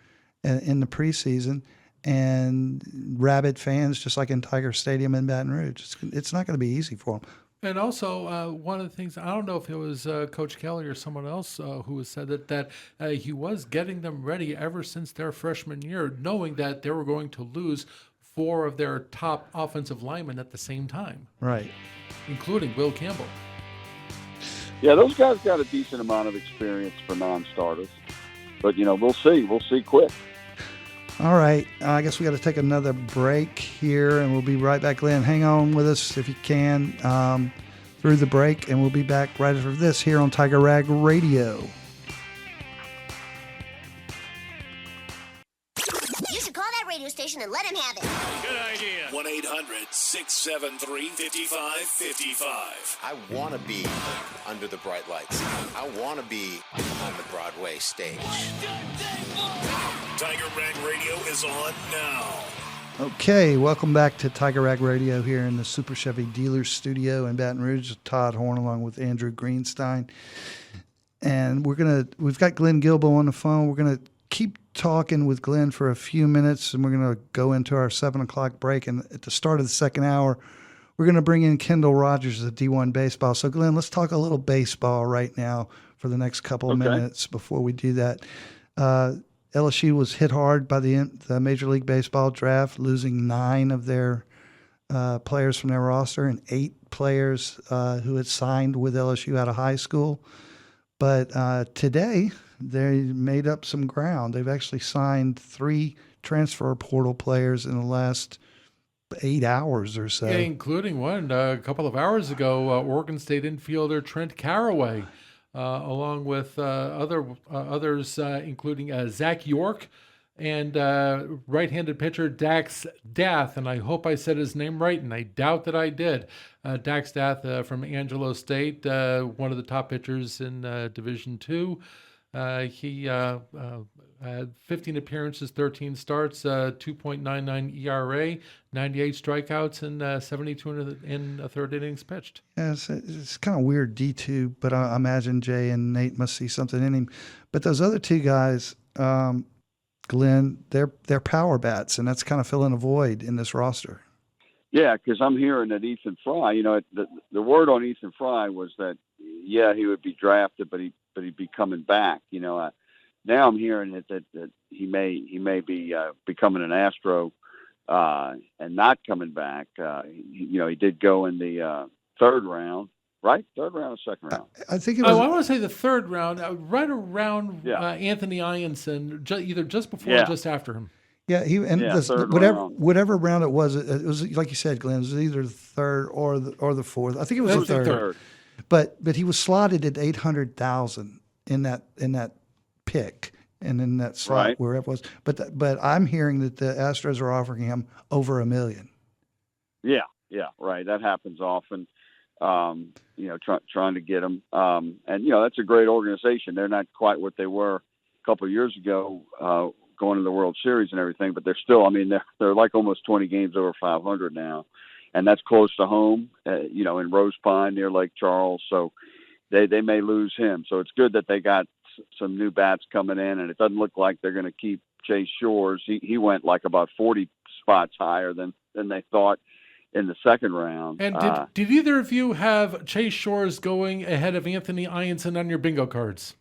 in the preseason, and rabid fans just like in Tiger Stadium in Baton Rouge. It's not going to be easy for them. And also, one of the things, I don't know if it was Coach Kelly or someone else who has said that he was getting them ready ever since their freshman year, knowing that they were going to lose 4 of their top offensive linemen at the same time. Right. Including Will Campbell. Yeah, those guys got a decent amount of experience for non-starters. But, we'll see. We'll see quick. All right. I guess we got to take another break here, and we'll be right back. Glenn, hang on with us if you can through the break, and we'll be back right after this here on Tiger Rag Radio. You should call that radio station and let him have it. Good idea. 1-800-673-5555. I want to be under the bright lights. I want to be on the Broadway stage. Tiger Rag Radio is on now. Okay, welcome back to Tiger Rag Radio here in the Super Chevy Dealers Studio in Baton Rouge. Todd Horne along with Andrew Greenstein. And we've got Glenn Guibeau on the phone. We're going to keep talking with Glenn for a few minutes, and we're going to go into our 7 o'clock break. And at the start of the second hour, we're going to bring in Kendall Rogers of D1 Baseball. So, Glenn, let's talk a little baseball right now for the next couple of minutes before we do that. LSU was hit hard by the Major League Baseball draft, losing 9 of their players from their roster and 8 players who had signed with LSU out of high school. But today, they made up some ground. They've actually signed 3 transfer portal players in the last 8 hours or so. Yeah, including one a couple of hours ago, Oregon State infielder Trent Carraway, along with others, including Zach York and right-handed pitcher Dax Dath, and I hope I said his name right, and I doubt that I did. Daxdath from Angelo State, one of the top pitchers in Division II. He had 15 appearances, 13 starts, 2.99 ERA, 98 strikeouts, and 72 in a third innings pitched. Yeah, it's kind of weird, D2, but I imagine Jay and Nate must see something in him. But those other two guys, Glenn, they're power bats, and that's kind of filling a void in this roster. Yeah, because I'm hearing that Ethan Fry, the word on Ethan Fry was that, yeah, he would be drafted, but he'd be coming back. Now I'm hearing that he may be becoming an Astro and not coming back. He did go in the third round, right? Third round or second round? I think it was. I want to say the third round, right around Anthony Ianson, either just before or just after him. Yeah, whatever round it was like you said, Glenn. It was either the third or the fourth. I think it was the third. But he was slotted at 800,000 in that pick and in that slot where it was. But I'm hearing that the Astros are offering him over $1 million. Yeah, right. That happens often. Trying to get him, and that's a great organization. They're not quite what they were a couple of years ago. Going to the World Series and everything, but they're still, they're like almost 20 games over 500 now. And that's close to home, in Rose Pine near Lake Charles. So they may lose him. So it's good that they got some new bats coming in, and it doesn't look like they're going to keep Chase Shores. He went like about 40 spots higher than they thought in the second round. And did either of you have Chase Shores going ahead of Anthony Ianson on your bingo cards?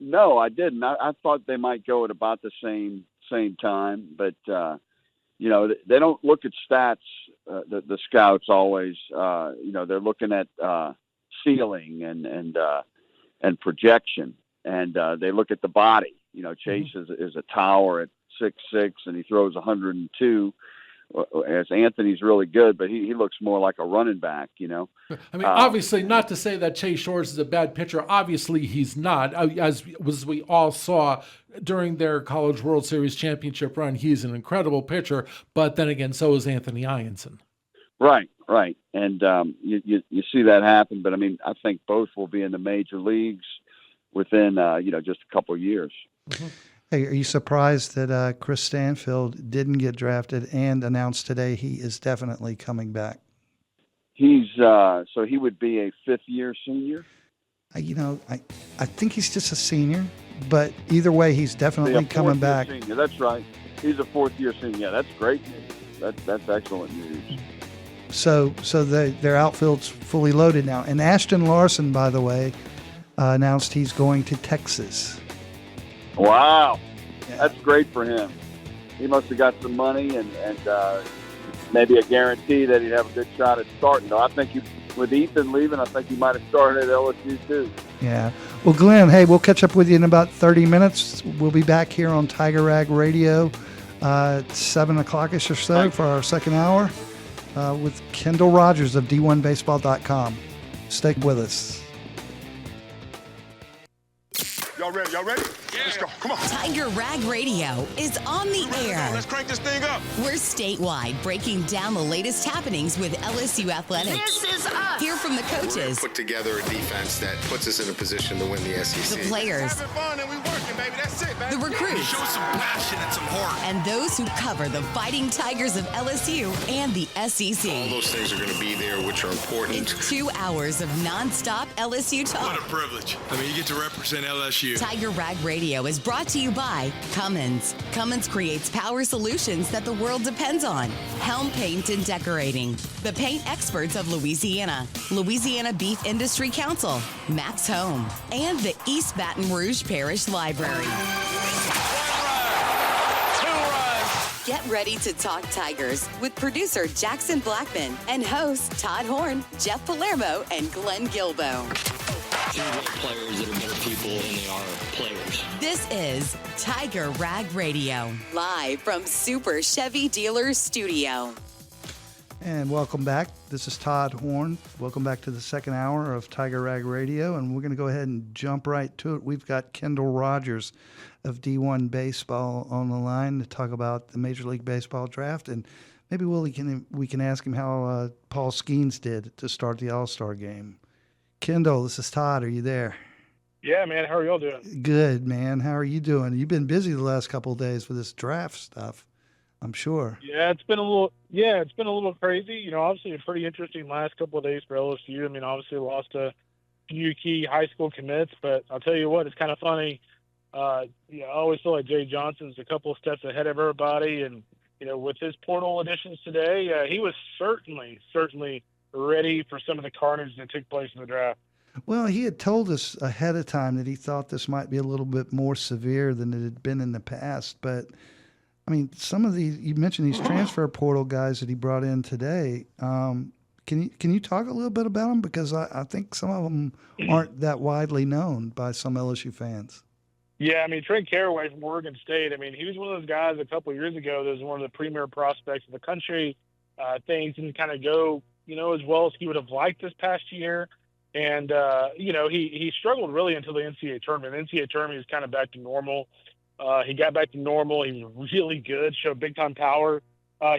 No, I didn't. I thought they might go at about the same time, but they don't look at stats. The scouts always, they're looking at ceiling and projection, and they look at the body. Chase is a tower at 6'6", and he throws 102. As Anthony's really good, but he looks more like a running back, Obviously, not to say that Chase Shores is a bad pitcher. Obviously, he's not. As we all saw during their College World Series championship run, he's an incredible pitcher. But then again, so is Anthony Ianson. Right. And you see that happen. But, I think both will be in the major leagues within, just a couple of years. Mm-hmm. Hey, are you surprised that Chris Stanfield didn't get drafted and announced today he is definitely coming back? He's so he would be a fifth-year senior? I think he's just a senior, but either way, he's definitely coming back. Senior. That's right. He's a fourth-year senior. Yeah, that's great news. That's excellent news. So their outfield's fully loaded now. And Ashton Larson, by the way, announced he's going to Texas. Wow, that's great for him. He must have got some money and maybe a guarantee that he'd have a good shot at starting. Though I think with Ethan leaving, I think he might have started at LSU too. Yeah. Well, Glenn, hey, we'll catch up with you in about 30 minutes. We'll be back here on Tiger Rag Radio at 7 o'clock-ish or so for our second hour with Kendall Rogers of D1Baseball.com. Stay with us. Y'all ready? Yeah. Let's go. Come on. Tiger Rag Radio is on the air. Let's crank this thing up. We're statewide, breaking down the latest happenings with LSU athletics. This is us. Hear from the We're going coaches, to put together a defense that puts us in a position to win the SEC. the players, Having fun and we working, baby. That's it, baby. the recruits, Show some passion and some heart. and those who cover the Fighting Tigers of LSU and the All SEC. those things are going to be there, which are important. It's 2 hours of nonstop LSU What talk. a privilege. You get to represent LSU. Tiger Rag Radio is brought to you by Cummins. Cummins creates power solutions that the world depends on. Helm Paint and Decorating. The paint experts of Louisiana. Louisiana Beef Industry Council. Max Home. And the East Baton Rouge Parish Library. Get ready to talk Tigers with producer Jackson Blackman and hosts Todd Horne, Jeff Palermo, and Glenn Guibeau. You want players that are better people than they are players. This is Tiger Rag Radio, live from Super Chevy Dealers Studio. And welcome back. This is Todd Horne. Welcome back to the second hour of Tiger Rag Radio, and we're going to go ahead and jump right to it. We've got Kendall Rogers of D1 Baseball on the line to talk about the Major League Baseball draft and maybe we can ask him how Paul Skeens did to start the All-Star game. Kendall, this is Todd. Are you there? Yeah, man. How are y'all doing? Good, man. How are you doing? You've been busy the last couple of days with this draft stuff, I'm sure. Yeah, it's been a little crazy. You know, obviously a pretty interesting last couple of days for LSU. I mean, obviously lost a few key high school commits, but I'll tell you what, it's kind of funny. I always feel like Jay Johnson's a couple of steps ahead of everybody, and you know, with his portal additions today, he was certainly ready for some of the carnage that took place in the draft. Well, he had told us ahead of time that he thought this might be a little bit more severe than it had been in the past. But, I mean, some of these, you mentioned these transfer portal guys that he brought in today. Can you talk a little bit about them? Because I think some of them aren't that widely known by some LSU fans. Yeah, I mean, Trent Caraway from Oregon State, I mean, he was one of those guys a couple of years ago that was one of the premier prospects in the country. Things didn't kind of go, you know, as well as he would have liked this past year. And, you know, he struggled really until the NCAA tournament. The NCAA tournament was kind of back to normal. He got back to normal. He was really good, showed big-time power.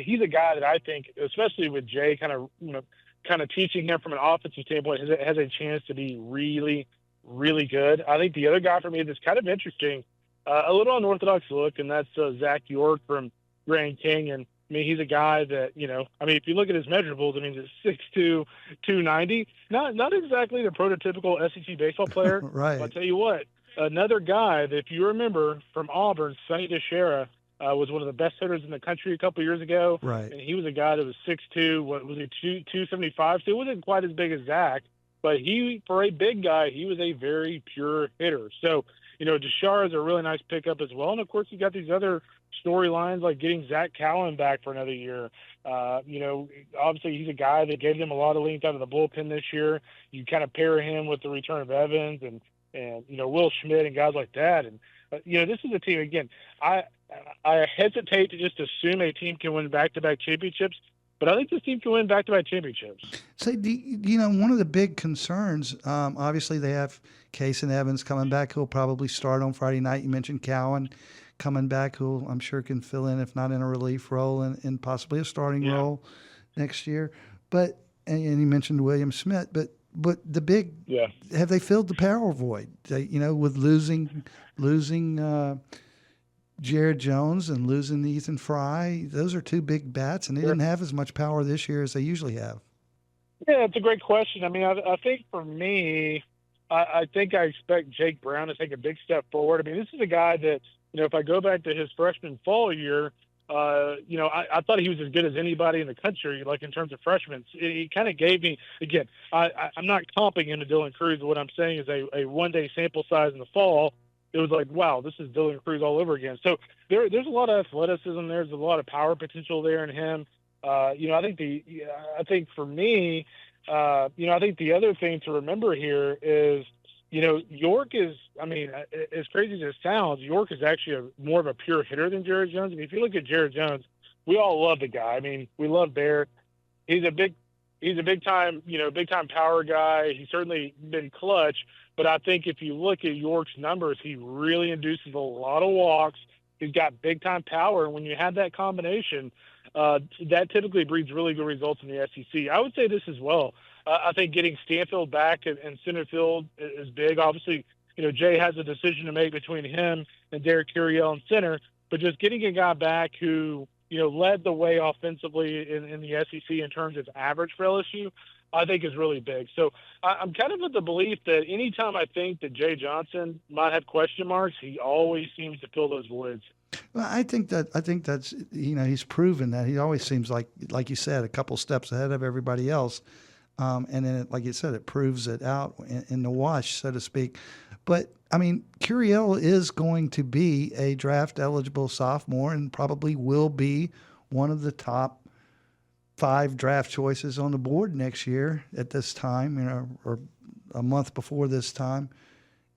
He's a guy that I think, especially with Jay kind of teaching him from an offensive standpoint, has a chance to be really, really good. I think the other guy for me that's kind of interesting, a little unorthodox look, and that's Zach York from Grand Canyon. I mean, he's a guy that, you know, I mean, if you look at his measurables, I mean, he's 6'2", 290. Not exactly the prototypical SEC baseball player. Right. But I'll tell you what, another guy that, if you remember, from Auburn, Sonny DeShera, was one of the best hitters in the country a couple years ago. Right. And he was a guy that was 6'2", what was he, 275? So he wasn't quite as big as Zach, but for a big guy, he was a very pure hitter. So, you know, DeShera is a really nice pickup as well. And, of course, you got these other storylines like getting Zach Cowan back for another year. You know, obviously he's a guy that gave them a lot of length out of the bullpen this year. You kind of pair him with the return of Evans and you know, Will Schmidt and guys like that. And, you know, this is a team, again, I hesitate to just assume a team can win back-to-back championships, but I think this team can win back-to-back championships. So, you know, one of the big concerns, obviously they have Case and Evans coming back, who'll probably start on Friday night. You mentioned Cowan coming back, who I'm sure can fill in, if not in a relief role, and possibly a starting role next year. But and you mentioned William Smith, but the big have they filled the power void? You know, with losing Jared Jones and losing Ethan Fry, those are two big bats, and they didn't have as much power this year as they usually have. Yeah, it's a great question. I mean, I think for me, I think I expect Jake Brown to take a big step forward. I mean, this is a guy that, you know, if I go back to his freshman fall year, you know, I thought he was as good as anybody in the country, like in terms of freshmen. He kind of gave me, again, I'm not comping him to Dylan Cruz. What I'm saying is a one-day sample size in the fall. It was like, wow, this is Dylan Cruz all over again. So there's a lot of athleticism. There's a lot of power potential there in him. You know, I think for me, you know, I think the other thing to remember here is, you know, York is, I mean, as crazy as it sounds, York is actually more of a pure hitter than Jared Jones. I mean, if you look at Jared Jones, we all love the guy. I mean, we love Bear. He's a big time, you know, big time power guy. He's certainly been clutch. But I think if you look at York's numbers, he really induces a lot of walks. He's got big time power. And when you have that combination, that typically breeds really good results in the SEC. I would say this as well. I think getting Stanfield back in center field is big. Obviously, you know, Jay has a decision to make between him and Derek Curiel in center, but just getting a guy back who, you know, led the way offensively in the SEC in terms of average for LSU, I think is really big. So I'm kind of of the belief that anytime I think that Jay Johnson might have question marks, he always seems to fill those voids. Well, I think that's, you know, he's proven that. He always seems like you said, a couple steps ahead of everybody else. And then, like you said, it proves it out in the wash, so to speak. But, I mean, Curiel is going to be a draft-eligible sophomore and probably will be one of the top 5 draft choices on the board next year at this time, you know, or a month before this time.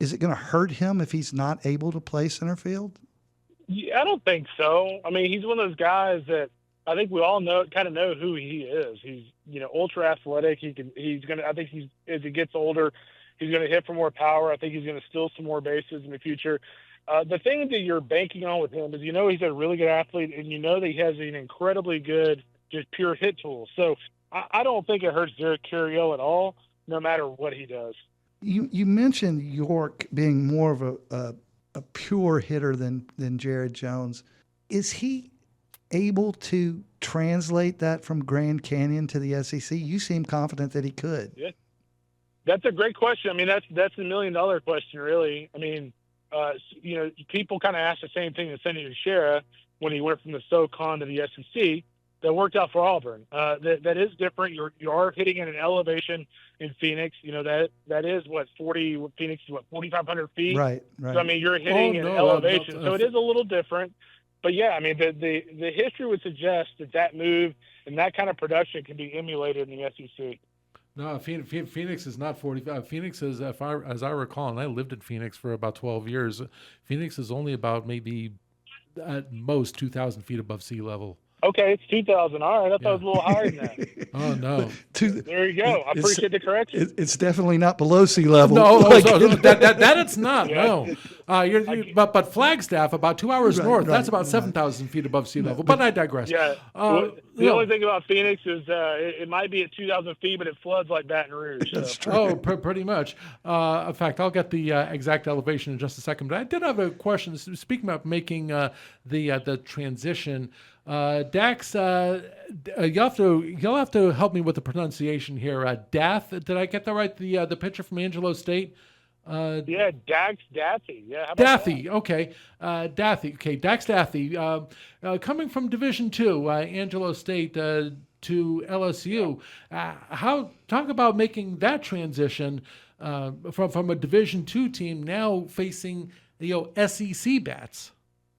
Is it going to hurt him if he's not able to play center field? Yeah, I don't think so. I mean, he's one of those guys that I think we all kind of know who he is. He's, you know, ultra athletic. I think as he gets older, he's going to hit for more power. I think he's going to steal some more bases in the future. The thing that you're banking on with him is, you know, he's a really good athlete, and you know that he has an incredibly good just pure hit tools. So I don't think it hurts Derek Carriel at all, no matter what he does. You mentioned York being more of a pure hitter than Jared Jones. Is he able to translate that from Grand Canyon to the SEC? You seem confident that he could. Yeah, that's a great question. I mean, that's $1 million question, really. I mean, people kind of ask the same thing to Sonny Michel when he went from the SoCon to the SEC. That worked out for Auburn. That is different. You are hitting at an elevation in Phoenix. That is what 40. Phoenix is what 4,500 feet. Right. So I mean, you're hitting at an elevation, so it is a little different. But yeah, I mean, the history would suggest that move and that kind of production can be emulated in the SEC. No, Phoenix is not 45. Phoenix is, as I recall, and I lived in Phoenix for about 12 years. Phoenix is only about maybe at most 2,000 feet above sea level. Okay, it's 2,000. All right, I thought it was a little higher than that. Oh, no. There you go. I appreciate the correction. It's definitely not below sea level. No, that it's not, no. But Flagstaff, about 2 hours north, that's about 7,000 feet above sea level. But I digress. Yeah. The only thing about Phoenix is it might be at 2,000 feet, but it floods like Baton Rouge. So. That's true. Oh, pretty much. In fact, I'll get the exact elevation in just a second. But I did have a question. Speaking about making the transition, Dax, you'll have to help me with the pronunciation here. Dath, did I get that right? The pitcher from Angelo State. Dax Daffy. Yeah, how about Daffy. that? Okay, Daffy. Okay, Dax Daffy. Coming from Division II, Angelo State to LSU. Talk about making that transition from a Division II team now facing SEC bats.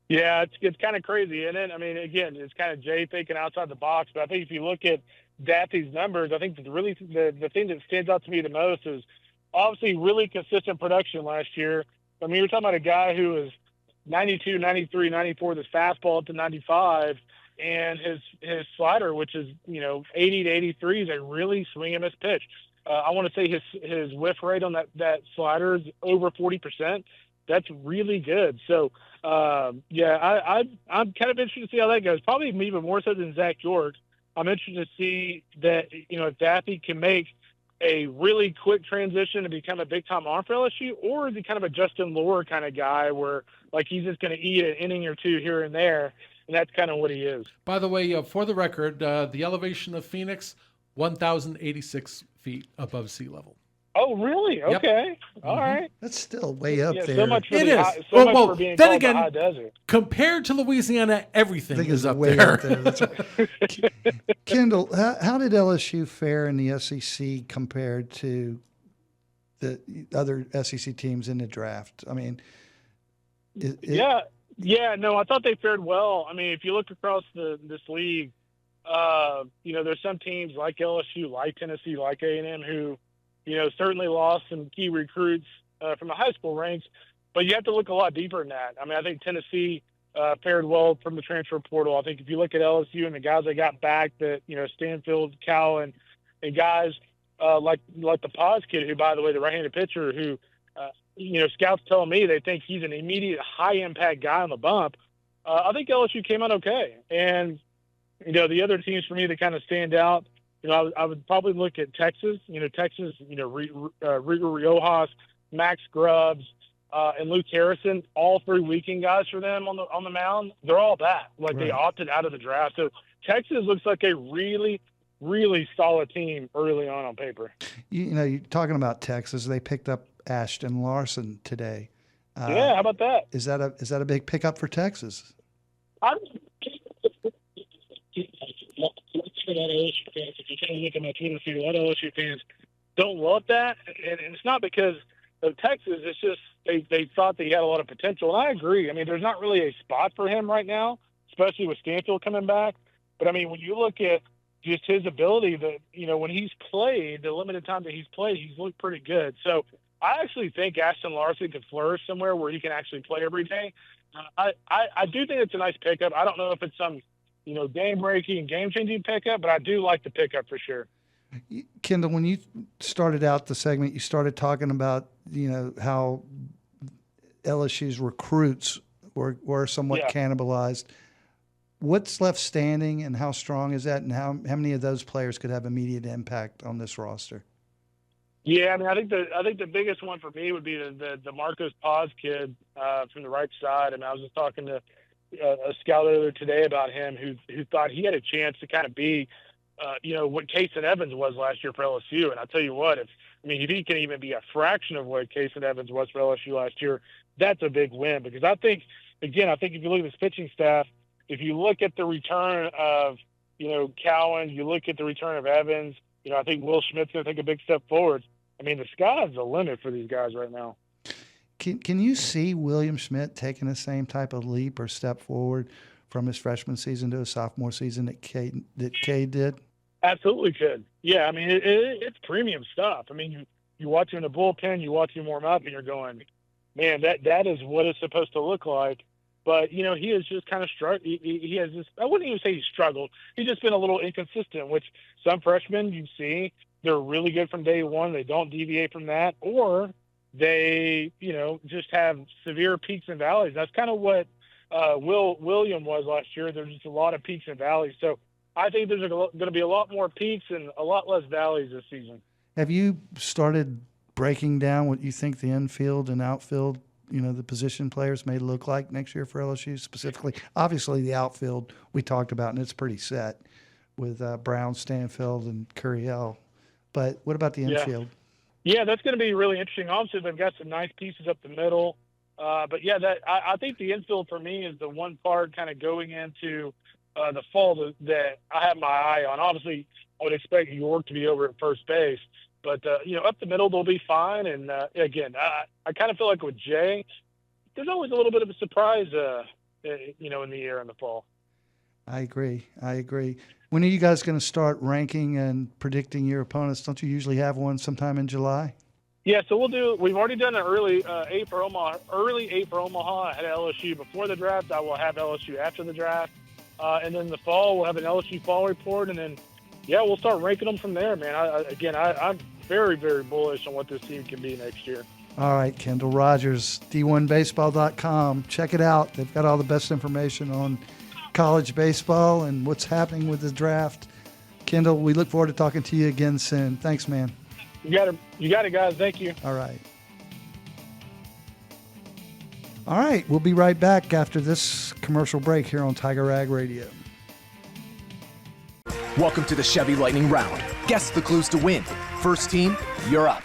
Yeah, it's kind of crazy, isn't it? I mean, again, it's kind of Jay thinking outside the box. But I think if you look at Daffy's numbers, I think the thing that stands out to me the most is obviously really consistent production last year. I mean, you're talking about a guy who was 92, 93, 94, this fastball up to 95, and his slider, which is 80 to 83, is a really swing and miss pitch. I want to say his whiff rate on that slider is over 40%. That's really good. So, I'm kind of interested to see how that goes. Probably even more so than Zach York. I'm interested to see that, if Daffy can make a really quick transition to become a big-time arm for LSU, or is he kind of a Justin Lohr kind of guy where, he's just going to eat an inning or two here and there, and that's kind of what he is. By the way, for the record, the elevation of Phoenix, 1,086 feet above sea level. Oh, really? Okay. Yep. All right. That's still way up there. So much for it is. Much for being called the high desert. Compared to Louisiana, everything is up way there. Up there. That's right. Kendall, how did LSU fare in the SEC compared to the other SEC teams in the draft? I mean, no, I thought they fared well. I mean, if you look across this league, there's some teams like LSU, like Tennessee, like A&M who certainly lost some key recruits from the high school ranks, but you have to look a lot deeper than that. I mean, I think Tennessee fared well from the transfer portal. I think if you look at LSU and the guys they got back, that Stanfield, Cal, and guys like the Paz kid, who, by the way, the right-handed pitcher, who scouts tell me they think he's an immediate high-impact guy on the bump. I think LSU came out okay, and the other teams for me that kind of stand out. I would probably look at Texas. Texas. Rigo Riojas, Max Grubbs, and Luke Harrison. All three weekend guys for them on the mound. They're all back. They opted out of the draft. So Texas looks like a really, really solid team early on paper. You're talking about Texas. They picked up Ashton Larson today. How about that? Is that a big pickup for Texas? For that LSU fans, if you kind of look at my Twitter feed, a lot of LSU fans don't love that, and it's not because of Texas. It's just they thought that he had a lot of potential, and I agree. I mean, there's not really a spot for him right now, especially with Stanfield coming back. But I mean, when you look at just his ability, that when he's played, the limited time that he's played, he's looked pretty good. So I actually think Ashton Larson could flourish somewhere where he can actually play every day. I do think it's a nice pickup. I don't know if it's some game-breaking and game-changing pickup, but I do like the pickup for sure. Kendall, when you started out the segment, you started talking about, how LSU's recruits were somewhat cannibalized. what's left standing, and how strong is that, and how many of those players could have immediate impact on this roster? Yeah, I mean, I think the biggest one for me would be the Marcos Paz kid from the right side. I mean, I was just talking to a scout earlier today about him who thought he had a chance to kind of be, what Kason Evans was last year for LSU. And I'll tell you what, if he can even be a fraction of what Kason Evans was for LSU last year, that's a big win. Because I think if you look at this pitching staff, if you look at the return of, Cowan, you look at the return of Evans, I think Will Schmidt's going to take a big step forward. I mean, the sky's the limit for these guys right now. Can you see William Schmidt taking the same type of leap or step forward from his freshman season to his sophomore season that Cade did? Absolutely could. Yeah, I mean, it's premium stuff. I mean, you watch him in the bullpen, you watch him warm up, and you're going, man, that is what it's supposed to look like. But, he has just kind of struggled. He has this – I wouldn't even say he's struggled. He's just been a little inconsistent, which some freshmen you see, they're really good from day one. They don't deviate from that. Or they, just have severe peaks and valleys. That's kind of what William was last year. There's just a lot of peaks and valleys. So I think there's going to be a lot more peaks and a lot less valleys this season. Have you started breaking down what you think the infield and outfield – the position players may look like next year for LSU specifically? Obviously, the outfield we talked about, and it's pretty set with Brown, Stanfield, and Curiel. But what about the infield? Yeah, that's going to be really interesting. Obviously, they've got some nice pieces up the middle. But, yeah, I think the infield for me is the one part kind of going into the fall that I have my eye on. Obviously, I would expect York to be over at first base. But, up the middle, they'll be fine. And, again, I kind of feel like with Jay, there's always a little bit of a surprise, in the air in the fall. I agree. When are you guys going to start ranking and predicting your opponents? Don't you usually have one sometime in July? Yeah, so we've already done an early 8 for Omaha. I had LSU before the draft. I will have LSU after the draft. And then the fall, we'll have an LSU fall report. And then, we'll start ranking them from there, man. I'm very, very bullish on what this team can be next year. All right, Kendall Rogers, D1Baseball.com. Check it out. They've got all the best information on college baseball and what's happening with the draft. Kendall, we look forward to talking to you again soon. Thanks, man. You got it, guys. Thank you. All right. All right, we'll be right back after this commercial break here on Tiger Rag Radio. Welcome to the Chevy Lightning Round. Guess the clues to win. First team, you're up.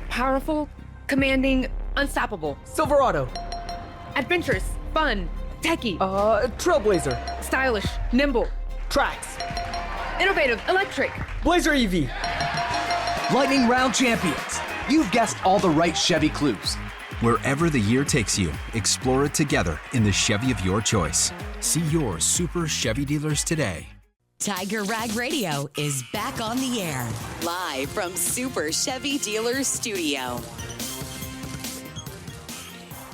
Powerful, commanding, unstoppable. Silverado. Adventurous, fun, techie. Trailblazer. Stylish, nimble. Tracks. Innovative, electric. Blazer EV. Lightning Round champions. You've guessed all the right Chevy clues. Wherever the year takes you, explore it together in the Chevy of your choice. See your Super Chevy dealers today. Tiger Rag Radio is back on the air, live from Super Chevy Dealers Studio.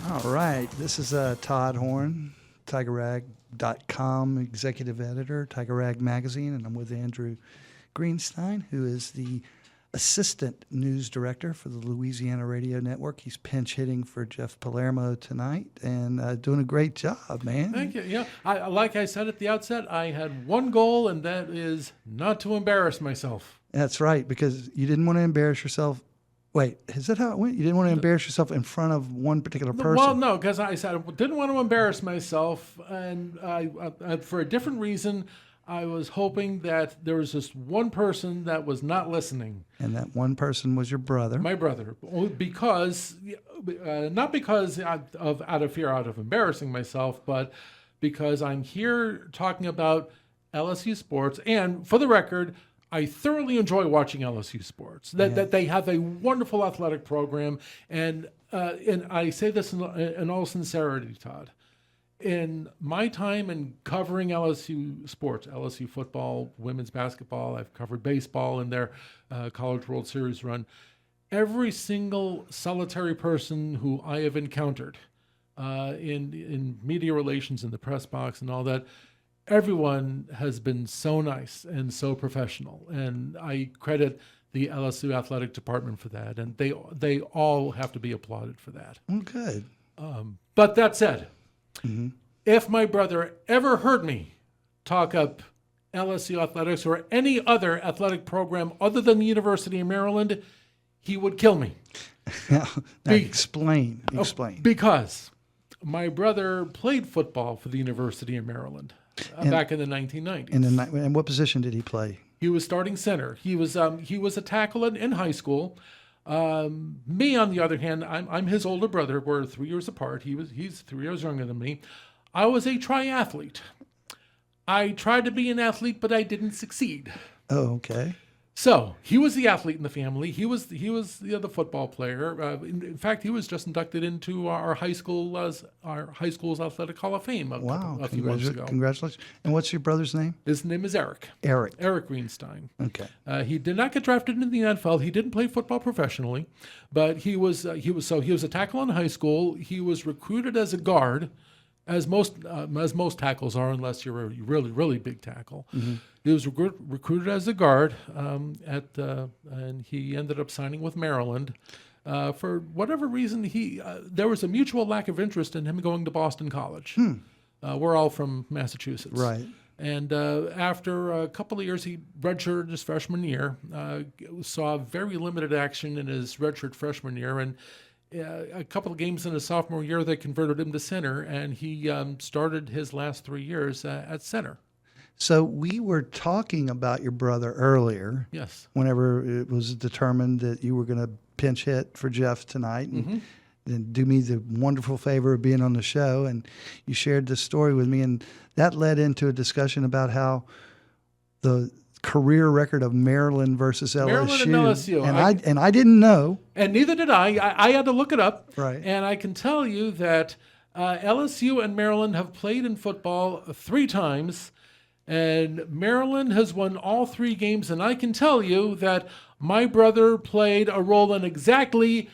All right, this is Todd Horne, TigerRag.com executive editor, Tiger Rag Magazine, and I'm with Andrew Greenstein, who is the assistant news director for the Louisiana Radio Network. He's pinch hitting for Jeff Palermo tonight and doing a great job, man. Thank you. Yeah, like I said at the outset, I had one goal, and that is not to embarrass myself. That's right, because you didn't want to embarrass yourself. Wait, is that how it went? You didn't want to embarrass yourself in front of one particular person? Well, no, because I said I didn't want to embarrass myself, and I for a different reason, I was hoping that there was just one person that was not listening. And that one person was your brother. My brother. Because, not because out of fear, out of embarrassing myself, but because I'm here talking about LSU sports. And for the record, I thoroughly enjoy watching LSU sports. That they have a wonderful athletic program. And I say this in all sincerity, Todd. In my time in covering LSU sports, LSU football, women's basketball, I've covered baseball in their College World Series run. Every single solitary person who I have encountered in media relations, in the press box and all that, everyone has been so nice and so professional. And I credit the LSU athletic department for that. And they all have to be applauded for that. Well, good. But that said, if my brother ever heard me talk up LSU athletics or any other athletic program other than the University of Maryland, he would kill me. Now, explain. Because my brother played football for the University of Maryland back in the 1990s. And what position did he play? He was starting center. He was a tackle in high school. Me, on the other hand, I'm his older brother. We're 3 years apart. He's 3 years younger than me. I was a triathlete. I tried to be an athlete, but I didn't succeed. Oh, okay. So he was the athlete in the family. He was the football player. In fact, he was just inducted into our high school's athletic hall of fame a few months ago. Congratulations! And what's your brother's name? His name is Eric. Eric Greenstein. Okay. He did not get drafted into the NFL. He didn't play football professionally, but he was a tackle in high school. He was recruited as a guard, as most tackles are, unless you're a really, really big tackle. Mm-hmm. He was recruited as a guard, and he ended up signing with Maryland. For whatever reason, there was a mutual lack of interest in him going to Boston College. We're all from Massachusetts. Right. And after a couple of years, he redshirted his freshman year, saw very limited action in his redshirt freshman year, and a couple of games in his sophomore year, they converted him to center, and he started his last 3 years at center. So we were talking about your brother earlier. Yes. Whenever it was determined that you were going to pinch hit for Jeff tonight and do me the wonderful favor of being on the show, and you shared this story with me, and that led into a discussion about how the career record of Maryland versus LSU. Maryland and LSU. And I didn't know. And neither did I. I had to look it up. Right. And I can tell you that LSU and Maryland have played in football 3 times, and Maryland has won all 3 games. And I can tell you that my brother played a role in exactly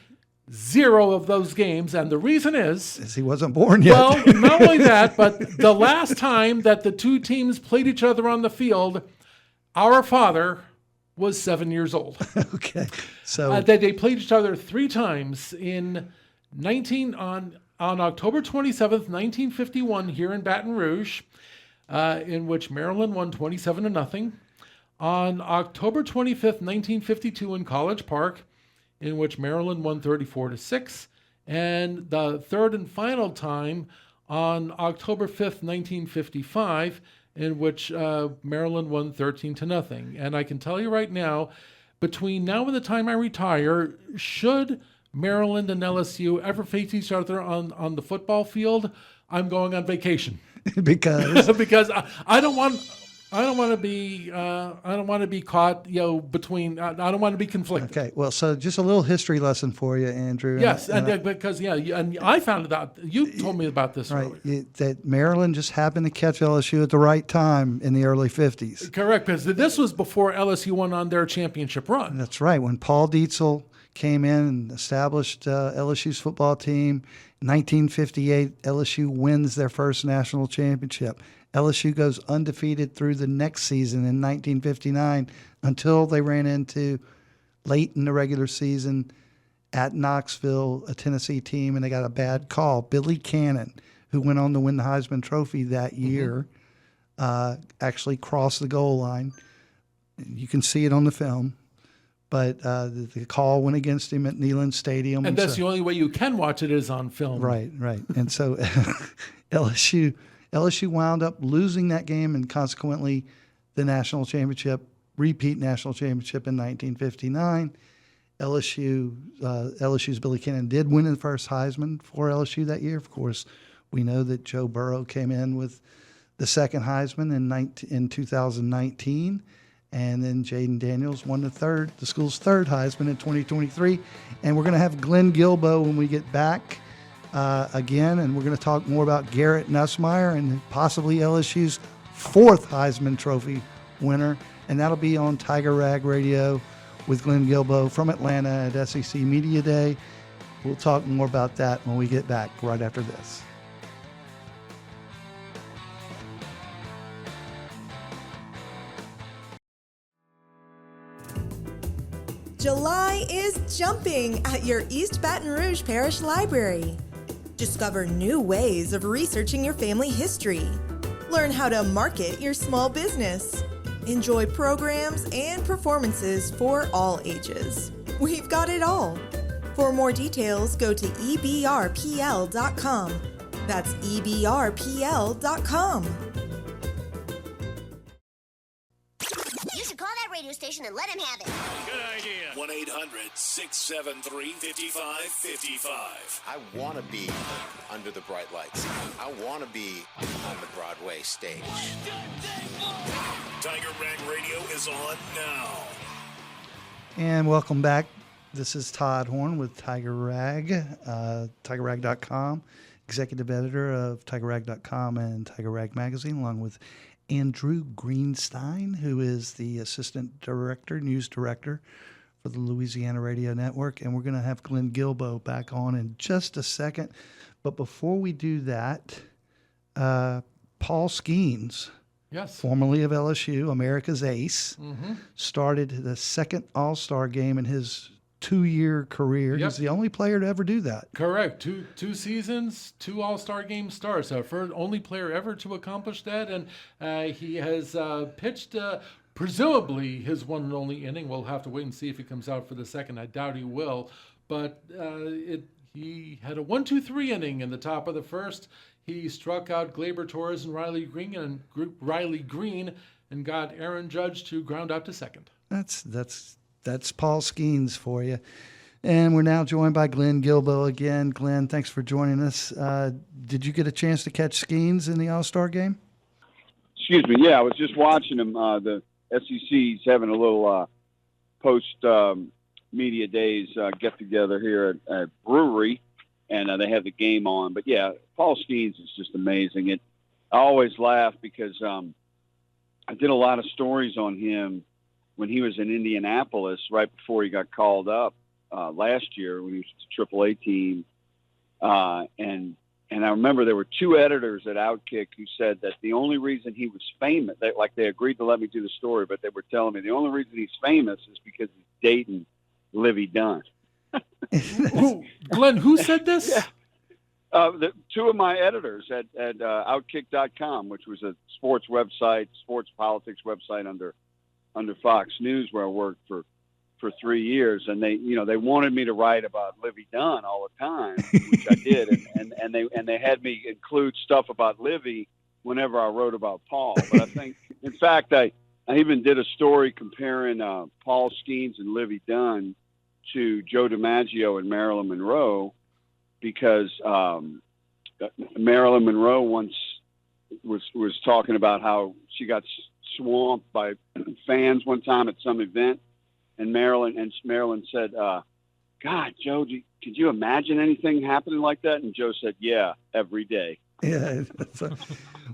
0 of those games. And the reason is he wasn't born yet. Well, not only that, but the last time that the 2 teams played each other on the field, our father was 7 years old. Okay. So they played each other 3 times on October 27th, 1951 here in Baton Rouge, in which Maryland won 27-0. On October 25th, 1952 in College Park, in which Maryland won 34-6. And the third and final time on October 5th, 1955, in which Maryland won 13-0. And I can tell you right now, between now and the time I retire, should Maryland and LSU ever face each other on the football field, I'm going on vacation. Because I don't want to be caught, between. I don't want to be conflicted. Okay, well, so just a little history lesson for you, Andrew. Yes, and I found it out. You told me about this earlier. That Maryland just happened to catch LSU at the right time in the early 50s. Correct, because this was before LSU went on their championship run. That's right. When Paul Dietzel came in and established LSU's football team, in 1958, LSU wins their first national championship. LSU goes undefeated through the next season in 1959 until they ran into late in the regular season at Knoxville, a Tennessee team, and they got a bad call. Billy Cannon, who went on to win the Heisman Trophy that year, actually crossed the goal line. You can see it on the film. But the call went against him at Neyland Stadium. And that's the only way you can watch it is on film. Right. And so LSU wound up losing that game and consequently the national championship, repeat national championship in 1959. LSU's Billy Cannon did win the first Heisman for LSU that year. Of course, we know that Joe Burrow came in with the second Heisman in 2019. And then Jaden Daniels won the school's third Heisman in 2023. And we're going to have Glenn Guibeau when we get back again. And we're going to talk more about Garrett Nussmeier and possibly LSU's 4th Heisman Trophy winner. And that'll be on Tiger Rag Radio with Glenn Guibeau from Atlanta at SEC Media Day. We'll talk more about that when we get back right after this. July is jumping at your East Baton Rouge Parish Library. Discover new ways of researching your family history. Learn how to market your small business. Enjoy programs and performances for all ages. We've got it all. For more details, go to ebrpl.com. That's ebrpl.com. You should call that radio station and let him have it. Good idea. 1-800-673-5555. I want to be under the bright lights. I want to be on the Broadway stage. Tiger Rag Radio is on now. And welcome back. This is Todd Horne with Tiger Rag, TigerRag.com, executive editor of TigerRag.com and Tiger Rag Magazine, along with Andrew Greenstein, who is the assistant director, news director for the Louisiana Radio Network. And we're going to have Glenn Guibeau back on in just a second. But before we do that, Paul Skeens, yes, formerly of LSU, America's ace, started the second All-Star game in his 2-year career. Yep. He's the only player to ever do that. Correct. Two seasons, 2 All-Star game starts. First only player ever to accomplish that, and he has pitched presumably his one and only inning. We'll have to wait and see if he comes out for the second. I doubt he will, but he had a 1-2-3 inning in the top of the first. He struck out Gleyber Torres and Riley Green and got Aaron Judge to ground out to second. That's Paul Skeens for you. And we're now joined by Glenn Guibeau again. Glenn, thanks for joining us. Did you get a chance to catch Skeens in the All-Star game? Excuse me. Yeah, I was just watching him. The SEC's having a little post-media days get-together here at Brewery, and they have the game on. But, yeah, Paul Skeens is just amazing. I always laugh because I did a lot of stories on him when he was in Indianapolis right before he got called up last year when he was with the AAA team. And I remember there were 2 editors at Outkick who said that the only reason he was famous, they agreed to let me do the story, but they were telling me the only reason he's famous is because he's dating Livy Dunn. Glenn, who said this? Yeah. 2 of my editors at Outkick.com, which was a sports politics website under Fox News, where I worked for 3 years, and they wanted me to write about Livy Dunn all the time, which I did, and they had me include stuff about Livy whenever I wrote about Paul. But I think, in fact, I even did a story comparing Paul Skeens and Livy Dunn to Joe DiMaggio and Marilyn Monroe, because Marilyn Monroe once was talking about how she got swamped by fans one time at some event, and Marilyn said, God, Joe, could you imagine anything happening like that? And Joe said, yeah, every day. Yeah.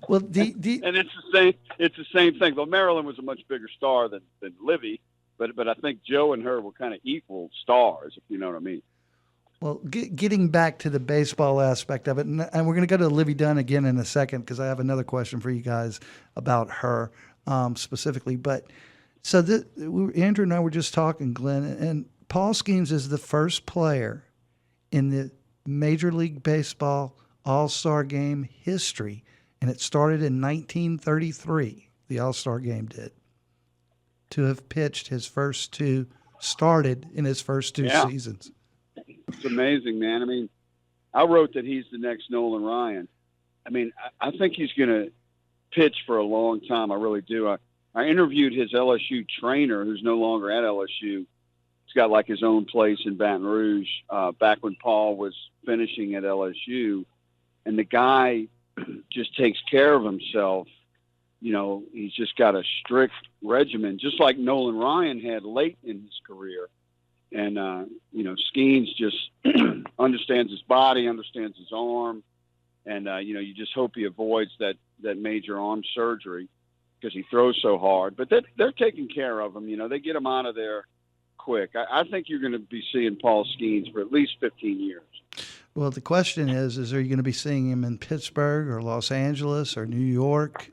Well, and it's the same thing. Though Marilyn was a much bigger star than Livy, but I think Joe and her were kind of equal stars, if you know what I mean. Well, getting back to the baseball aspect of it, and we're going to go to Livy Dunn again in a second because I have another question for you guys about her specifically. But so Andrew and I were just talking, Glenn, and Paul Skeens is the first player in the Major League Baseball All-Star Game history, and it started in 1933, the All-Star Game did, to have pitched his first 2, started in his first 2 seasons. It's amazing, man. I mean, I wrote that he's the next Nolan Ryan. I mean, I think he's going to pitch for a long time. I really do. I interviewed his LSU trainer, who's no longer at LSU. He's got like his own place in Baton Rouge back when Paul was finishing at LSU. And the guy just takes care of himself. You know, he's just got a strict regimen, just like Nolan Ryan had late in his career. And, Skeens just understands his body, understands his arm. And, you just hope he avoids that major arm surgery because he throws so hard. But they're taking care of him. You know, they get him out of there quick. I think you're going to be seeing Paul Skeens for at least 15 years. Well, the question is are you going to be seeing him in Pittsburgh or Los Angeles or New York?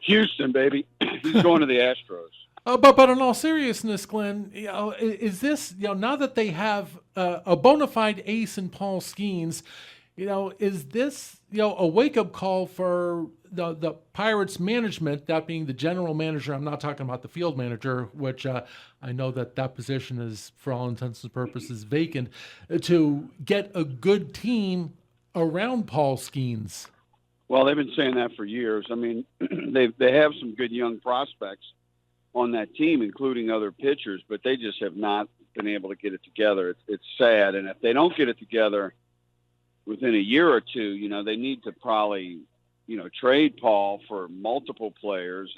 Houston, baby. He's going to the Astros. But in all seriousness, Glenn, is this, now that they have a bona fide ace in Paul Skeens, is this, a wake-up call for the Pirates management, that being the general manager? I'm not talking about the field manager, which I know that position is, for all intents and purposes, vacant, to get a good team around Paul Skeens. Well, they've been saying that for years. I mean, they have some good young prospects on that team, including other pitchers, but they just have not been able to get it together. It's sad. And if they don't get it together within a year or two, they need to probably, trade Paul for multiple players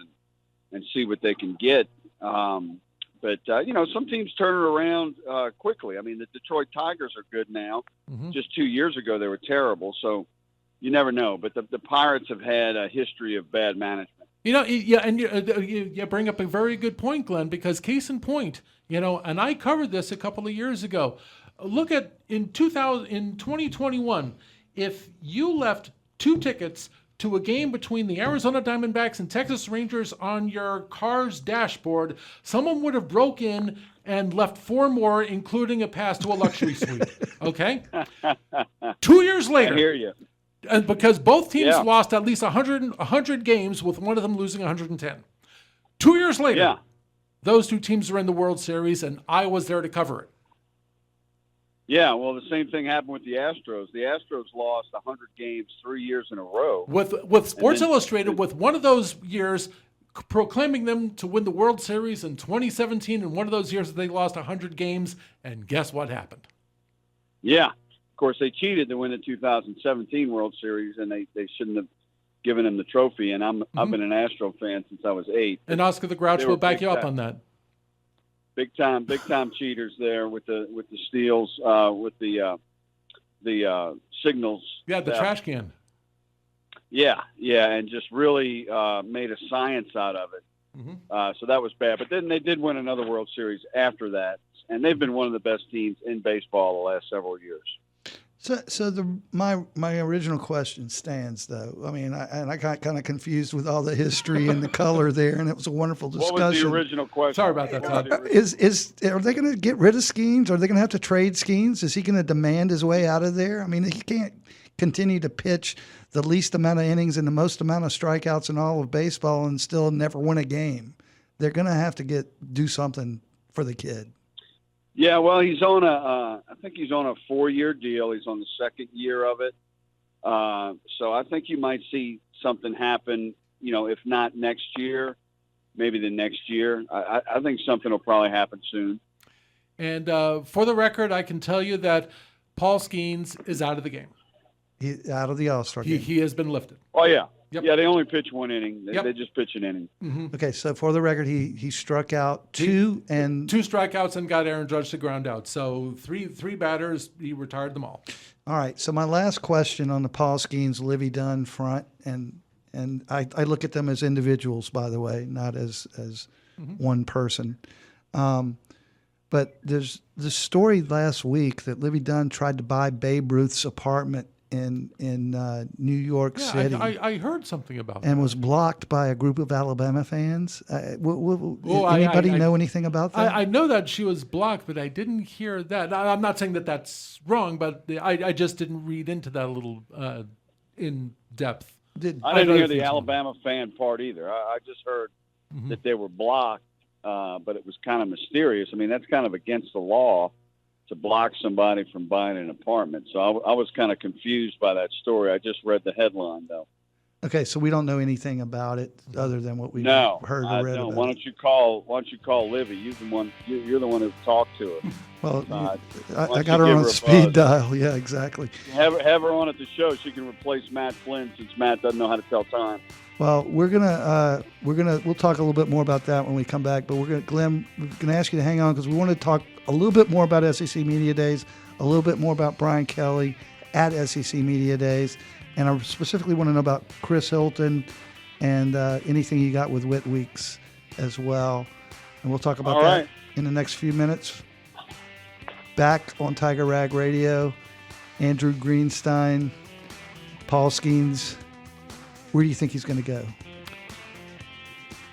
and see what they can get. But some teams turn it around quickly. I mean, the Detroit Tigers are good now. Mm-hmm. Just 2 years ago, they were terrible. So you never know. But the Pirates have had a history of bad management. And you bring up a very good point, Glenn, because case in point, and I covered this a couple of years ago. Look at in 2021, if you left 2 tickets to a game between the Arizona Diamondbacks and Texas Rangers on your car's dashboard, someone would have broke in and left 4 more, including a pass to a luxury suite. Okay? 2 years later. I hear you. And because both teams lost at least 100 games, with one of them losing 110. 2 years later, those 2 teams are in the World Series, and I was there to cover it. Yeah, well, the same thing happened with the Astros. The Astros lost 100 games 3 years in a row. With Sports Illustrated, with one of those years proclaiming them to win the World Series in 2017, and one of those years they lost 100 games, and guess what happened? Yeah. Of course, they cheated to win the 2017 World Series, and they shouldn't have given him the trophy. And I've been an Astro fan since I was 8. And Oscar the Grouch will back you up on that. Big time cheaters there with the steals, with the signals. Yeah, the trash can. Yeah, and just really made a science out of it. Mm-hmm. So that was bad. But then they did win another World Series after that, and they've been one of the best teams in baseball the last several years. So my original question stands, though. I mean, I got kind of confused with all the history and the color there, and it was a wonderful discussion. What was the original question? Sorry about that, Todd. Are they going to get rid of Skeens? Are they going to have to trade Skeens? Is he going to demand his way out of there? I mean, he can't continue to pitch the least amount of innings and the most amount of strikeouts in all of baseball and still never win a game. They're going to have to do something for the kid. Yeah, well, he's on I think he's on a 4-year deal. He's on the 2nd year of it. So I think you might see something happen, if not next year, maybe the next year. I think something will probably happen soon. And for the record, I can tell you that Paul Skeens is out of the game. He's out of the All-Star game. He has been lifted. Oh, yeah. Yep. Yeah, they only pitch 1 inning. Yep. They just pitch an inning. Mm-hmm. Okay, so for the record, he struck out 2 and 2 strikeouts and got Aaron Judge to ground out. So three batters, he retired them all. All right. So my last question on the Paul Skeens, Livy Dunn front, and I look at them as individuals, by the way, not as one person. But there's the story last week that Livy Dunn tried to buy Babe Ruth's apartment in New York City. I heard something about that. And was blocked by a group of Alabama fans. Anybody know anything about that? I know that she was blocked, but I didn't hear that. I'm not saying that that's wrong, but I just didn't read into that a little in depth. I didn't hear the Alabama fan part either. I just heard that they were blocked, but it was kind of mysterious. I mean, that's kind of against the law to block somebody from buying an apartment. So I was kind of confused by that story. I just read the headline, though. Okay, so we don't know anything about it other than what we've heard or read about. Why don't you call Livy? You're the one who talked to her. Well, I got her on speed dial. Yeah, exactly. Have her on at the show. She can replace Matt Flynn since Matt doesn't know how to tell time. Well, we'll talk a little bit more about that when we come back. But Glenn, we're gonna ask you to hang on because we want to talk a little bit more about SEC Media Days, a little bit more about Brian Kelly at SEC Media Days, and I specifically want to know about Chris Hilton and anything you got with Whit Weeks as well. And we'll talk about that in the next few minutes. Back on Tiger Rag Radio, Andrew Greenstein, Paul Skeens. Where do you think he's going to go?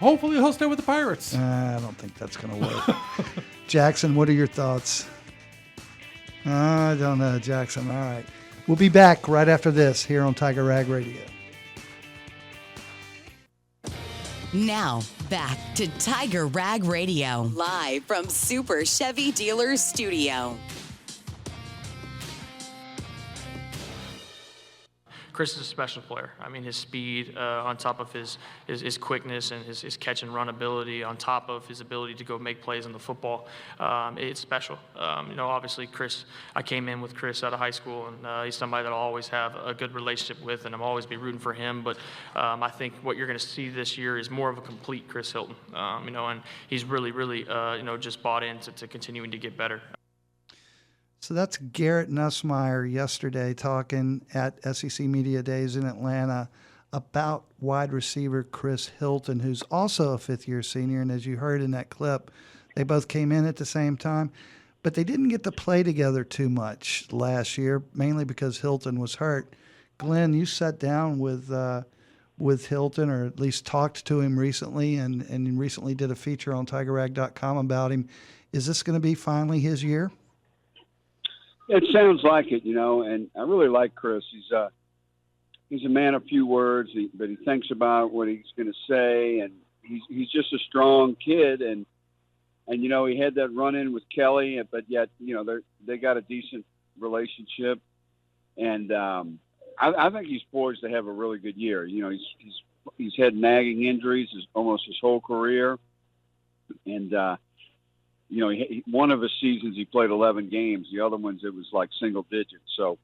Hopefully he'll stay with the Pirates. I don't think that's going to work. Jackson, what are your thoughts? I don't know, Jackson. All right. We'll be back right after this here on Tiger Rag Radio. Now, back to Tiger Rag Radio, live from Super Chevy Dealers Studio. Chris is a special player. I mean, his speed on top of his quickness and his catch and run ability on top of his ability to go make plays on the football, it's special. Obviously Chris, I came in with Chris out of high school, and he's somebody that I'll always have a good relationship with, and I'm always be rooting for him. But I think what you're going to see this year is more of a complete Chris Hilton, and he's really, just bought into continuing to get better. So that's Garrett Nussmeier yesterday talking at SEC Media Days in Atlanta about wide receiver Chris Hilton, who's also a fifth-year senior. And as you heard in that clip, they both came in at the same time. But they didn't get to play together too much last year, mainly because Hilton was hurt. Glenn, you sat down with Hilton, or at least talked to him recently, and recently did a feature on TigerRag.com about him. Is this going to be finally his year? It sounds like it, and I really like Chris. He's a man of few words, but he thinks about what he's going to say, and he's just a strong kid. And he had that run-in with Kelly, but yet, they got a decent relationship. And I think he's poised to have a really good year. He's had nagging injuries almost his whole career. And, one of his seasons he played 11 games. The other ones it was like single digits. So,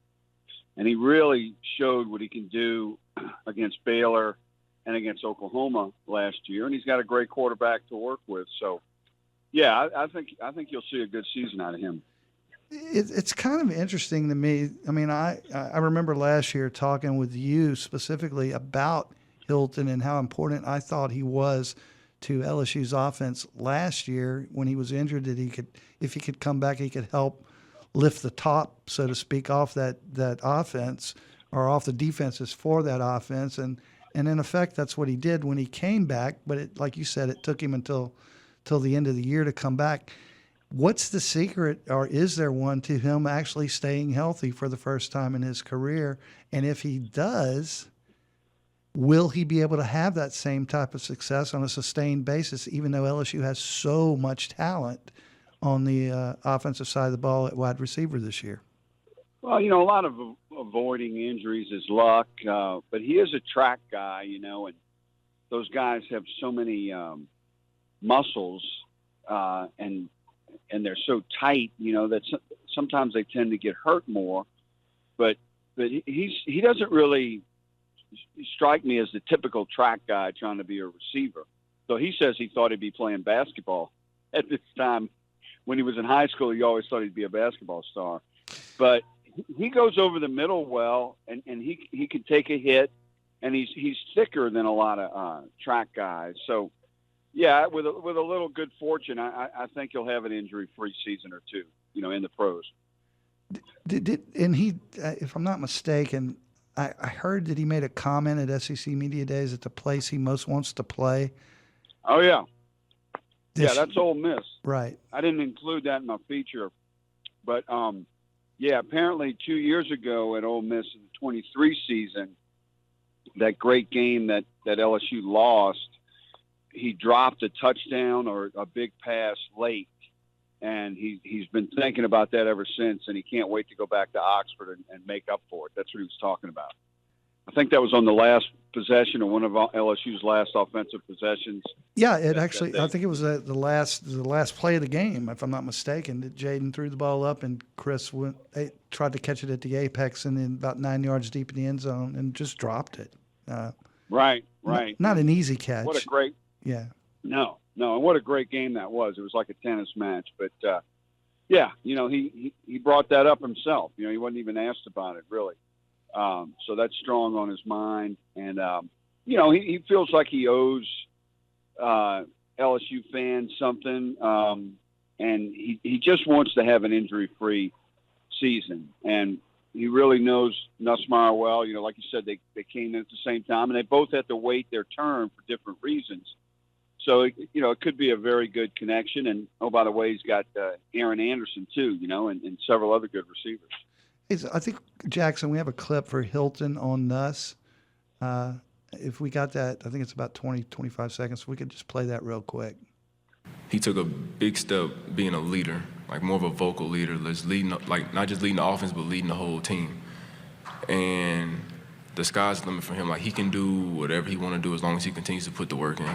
and he really showed what he can do against Baylor and against Oklahoma last year. And he's got a great quarterback to work with. So, yeah, I think you'll see a good season out of him. It's kind of interesting to me. I mean, I remember last year talking with you specifically about Hilton and how important I thought he was to LSU's offense last year when he was injured, that if he could come back, he could help lift the top, so to speak, off that offense, or off the defenses for that offense. And in effect, that's what he did when he came back. But like you said, it took him until the end of the year to come back. What's the secret, or is there one, to him actually staying healthy for the first time in his career? And if he does, will he be able to have that same type of success on a sustained basis, even though LSU has so much talent on the offensive side of the ball at wide receiver this year? Well, a lot of avoiding injuries is luck, but he is a track guy, and those guys have so many muscles, and they're so tight, that sometimes they tend to get hurt more. But he doesn't really strike me as the typical track guy trying to be a receiver. So he says he thought he'd be playing basketball at this time. When he was in high school, he always thought he'd be a basketball star. But he goes over the middle well, and he can take a hit, and he's thicker than a lot of track guys. So, yeah, with a little good fortune, I think he'll have an injury-free season or two, in the pros. And he, if I'm not mistaken, I heard that he made a comment at SEC Media Days at the place he most wants to play. Oh, yeah. That's Ole Miss. Right. I didn't include that in my feature. But, apparently 2 years ago at Ole Miss in the 23 season, that great game that LSU lost, he dropped a touchdown or a big pass late. And he's been thinking about that ever since, and he can't wait to go back to Oxford and make up for it. That's what he was talking about. I think that was on the last possession, or one of LSU's last offensive possessions. Yeah, I think it was the last play of the game, if I'm not mistaken, that Jaden threw the ball up and Chris tried to catch it at the apex and then about 9 yards deep in the end zone and just dropped it. Right. Not an easy catch. What a great – Yeah. No, and what a great game that was. It was like a tennis match. But, he brought that up himself. He wasn't even asked about it, really. So that's strong on his mind. And, he feels like he owes LSU fans something. And he just wants to have an injury-free season. And he really knows Nussmeier well. Like you said, they came in at the same time, and they both had to wait their turn for different reasons. So, it could be a very good connection. And, oh, by the way, he's got Aaron Anderson, too, and several other good receivers. I think, Jackson, we have a clip for Hilton on Nuss. If we got that, I think it's about 20, 25 seconds. We could just play that real quick. He took a big step being a leader, like more of a vocal leader, leading, like not just leading the offense, but leading the whole team. And the sky's the limit for him. Like, he can do whatever he want to do as long as he continues to put the work in.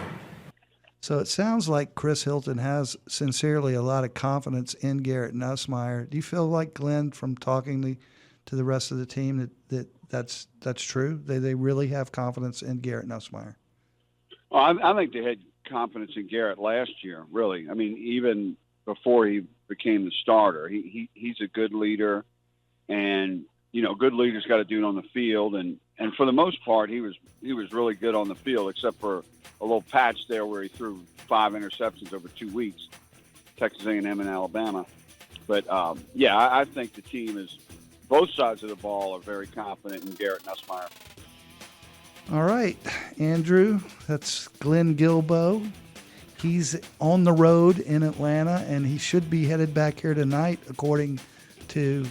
So it sounds like Chris Hilton has sincerely a lot of confidence in Garrett Nussmeier. Do you feel like, Glenn, from talking to the rest of the team, that's true? They really have confidence in Garrett Nussmeier? Well, I think they had confidence in Garrett last year, really. I mean, even before he became the starter, he's a good leader, and good leaders got to do it on the field, and for the most part, he was really good on the field, except for a little patch there where he threw 5 interceptions over 2 weeks, Texas A&M and Alabama. But I think the team is, both sides of the ball are very confident in Garrett Nussmeier. All right, Andrew, that's Glenn Guibeau. He's on the road in Atlanta, and he should be headed back here tonight, according to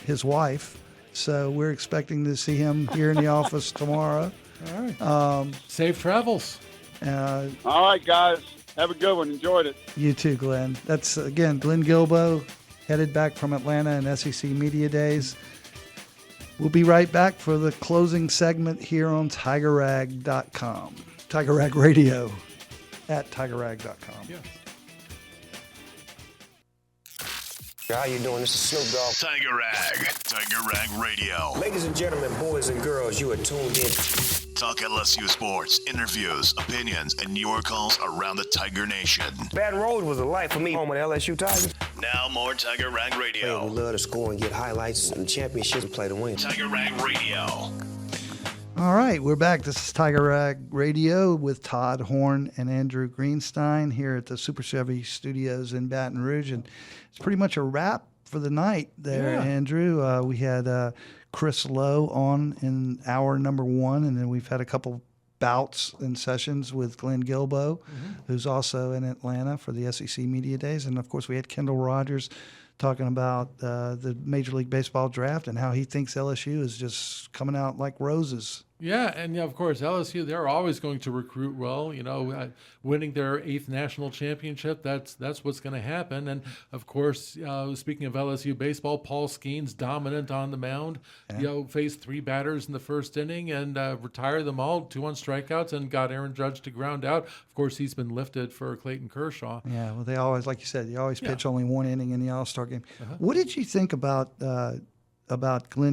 his wife. So we're expecting to see him here in the office tomorrow. All right. Safe travels. All right, guys. Have a good one. Enjoyed it. You too, Glenn. That's, again, Glenn Guibeau, headed back from Atlanta and SEC Media Days. We'll be right back for the closing segment here on TigerRag.com. Tiger Rag Radio at TigerRag.com. Yes. How you doing? This is Snoop Dogg. Tiger Rag Radio. Ladies and gentlemen, boys and girls, you are tuned in. Talk LSU sports, interviews, opinions, and your calls around the Tiger Nation. Baton Rouge was a life for me, home of the LSU Tigers. Now more Tiger Rag Radio. We love to score and get highlights and championships and play to win. Tiger Rag Radio. All right, we're back. This is Tiger Rag Radio with Todd, Horne, and Andrew Greenstein here at the Super Chevy Studios in Baton Rouge. And it's pretty much a wrap for the night there, Yeah. Andrew. We had Chris Lowe on in hour number 1, and then we've had a couple bouts and sessions with Glenn Guibeau, who's also in Atlanta for the SEC Media Days. And, of course, we had Kendall Rogers talking about the Major League Baseball draft and how he thinks LSU is just coming out like roses. Yeah, and of course, LSU, they're always going to recruit well. Winning their 8th national championship, that's what's going to happen. And, of course, speaking of LSU baseball, Paul Skeens, dominant on the mound, faced 3 batters in the first inning and retired them all, 2 on strikeouts, and got Aaron Judge to ground out. Of course, he's been lifted for Clayton Kershaw. Yeah, well, they always, like you said, pitch only 1 inning in the All-Star game. What did you think about Glenn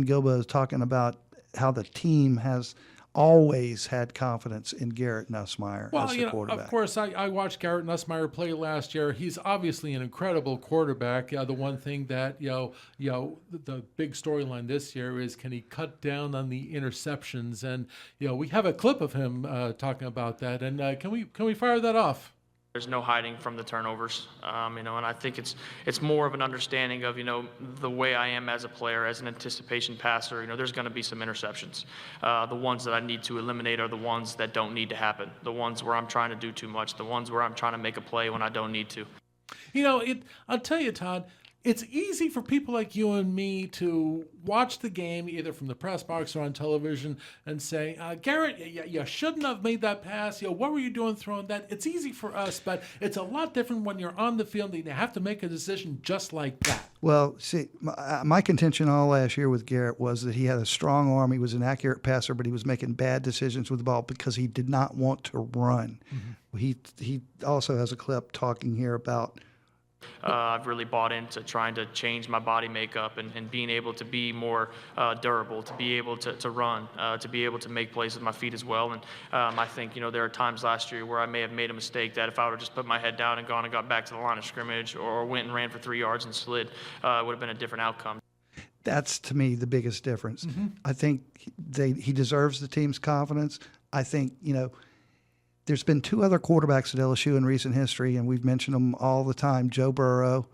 Guibeau talking about how the team has always had confidence in Garrett Nussmeier as the quarterback? Of course, I watched Garrett Nussmeier play last year. He's obviously an incredible quarterback. The one thing that the big storyline this year is, can he cut down on the interceptions? And we have a clip of him talking about that. And can we fire that off? There's no hiding from the turnovers, and I think it's more of an understanding of, the way I am as a player, as an anticipation passer. There's going to be some interceptions. The ones that I need to eliminate are the ones that don't need to happen. The ones where I'm trying to do too much. The ones where I'm trying to make a play when I don't need to. I'll tell you, Todd, it's easy for people like you and me to watch the game either from the press box or on television and say, Garrett, you shouldn't have made that pass. What were you doing throwing that? It's easy for us, but it's a lot different when you're on the field and you have to make a decision just like that. Well, see, my contention all last year with Garrett was that he had a strong arm. He was an accurate passer, but he was making bad decisions with the ball because he did not want to run. He also has a clip talking here about I've really bought into trying to change my body makeup and being able to be more durable, to be able to run, to be able to make plays with my feet as well. And I think, there are times last year where I may have made a mistake that if I would have just put my head down and gone and got back to the line of scrimmage or went and ran for 3 yards and slid, it would have been a different outcome. That's, to me, the biggest difference. I think he deserves the team's confidence. I think, there's been 2 other quarterbacks at LSU in recent history, and we've mentioned them all the time, Joe Burrow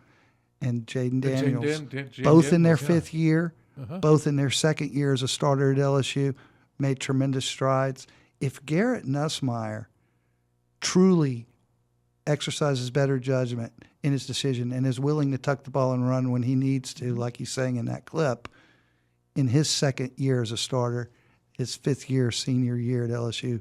and Jaden Daniels, both in their 5th year, both in their 2nd year as a starter at LSU, made tremendous strides. If Garrett Nussmeier truly exercises better judgment in his decision and is willing to tuck the ball and run when he needs to, like he's saying in that clip, in his second year as a starter, his fifth year, senior year at LSU,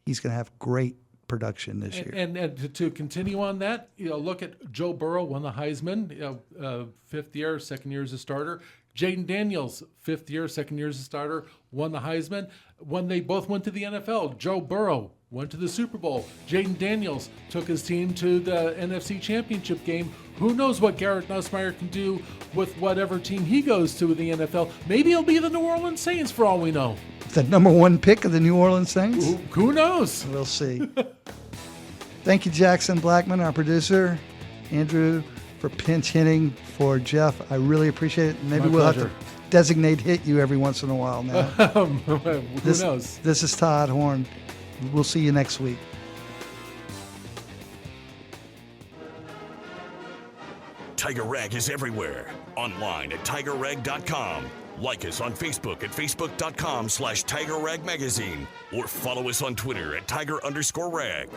he's going to have great production this year. And to continue on that, look at Joe Burrow, won the Heisman, fifth year, second year as a starter. Jaden Daniels, fifth year, second year as a starter, won the Heisman. When they both went to the NFL, Joe Burrow went to the Super Bowl. Jaden Daniels took his team to the NFC Championship game. Who knows what Garrett Nussmeier can do with whatever team he goes to in the NFL. Maybe he'll be the New Orleans Saints for all we know. The number one pick of the New Orleans Saints? Who knows? We'll see. Thank you, Jackson Blackman, our producer. Andrew, for pinch hitting for Jeff. I really appreciate it. Maybe we'll have to designate hit you every once in a while now. Who knows? This is Todd Horne. We'll see you next week. Tiger Rag is everywhere. Online at TigerRag.com. Like us on Facebook at Facebook.com/TigerRag Magazine. Or follow us on Twitter at Tiger_Rag.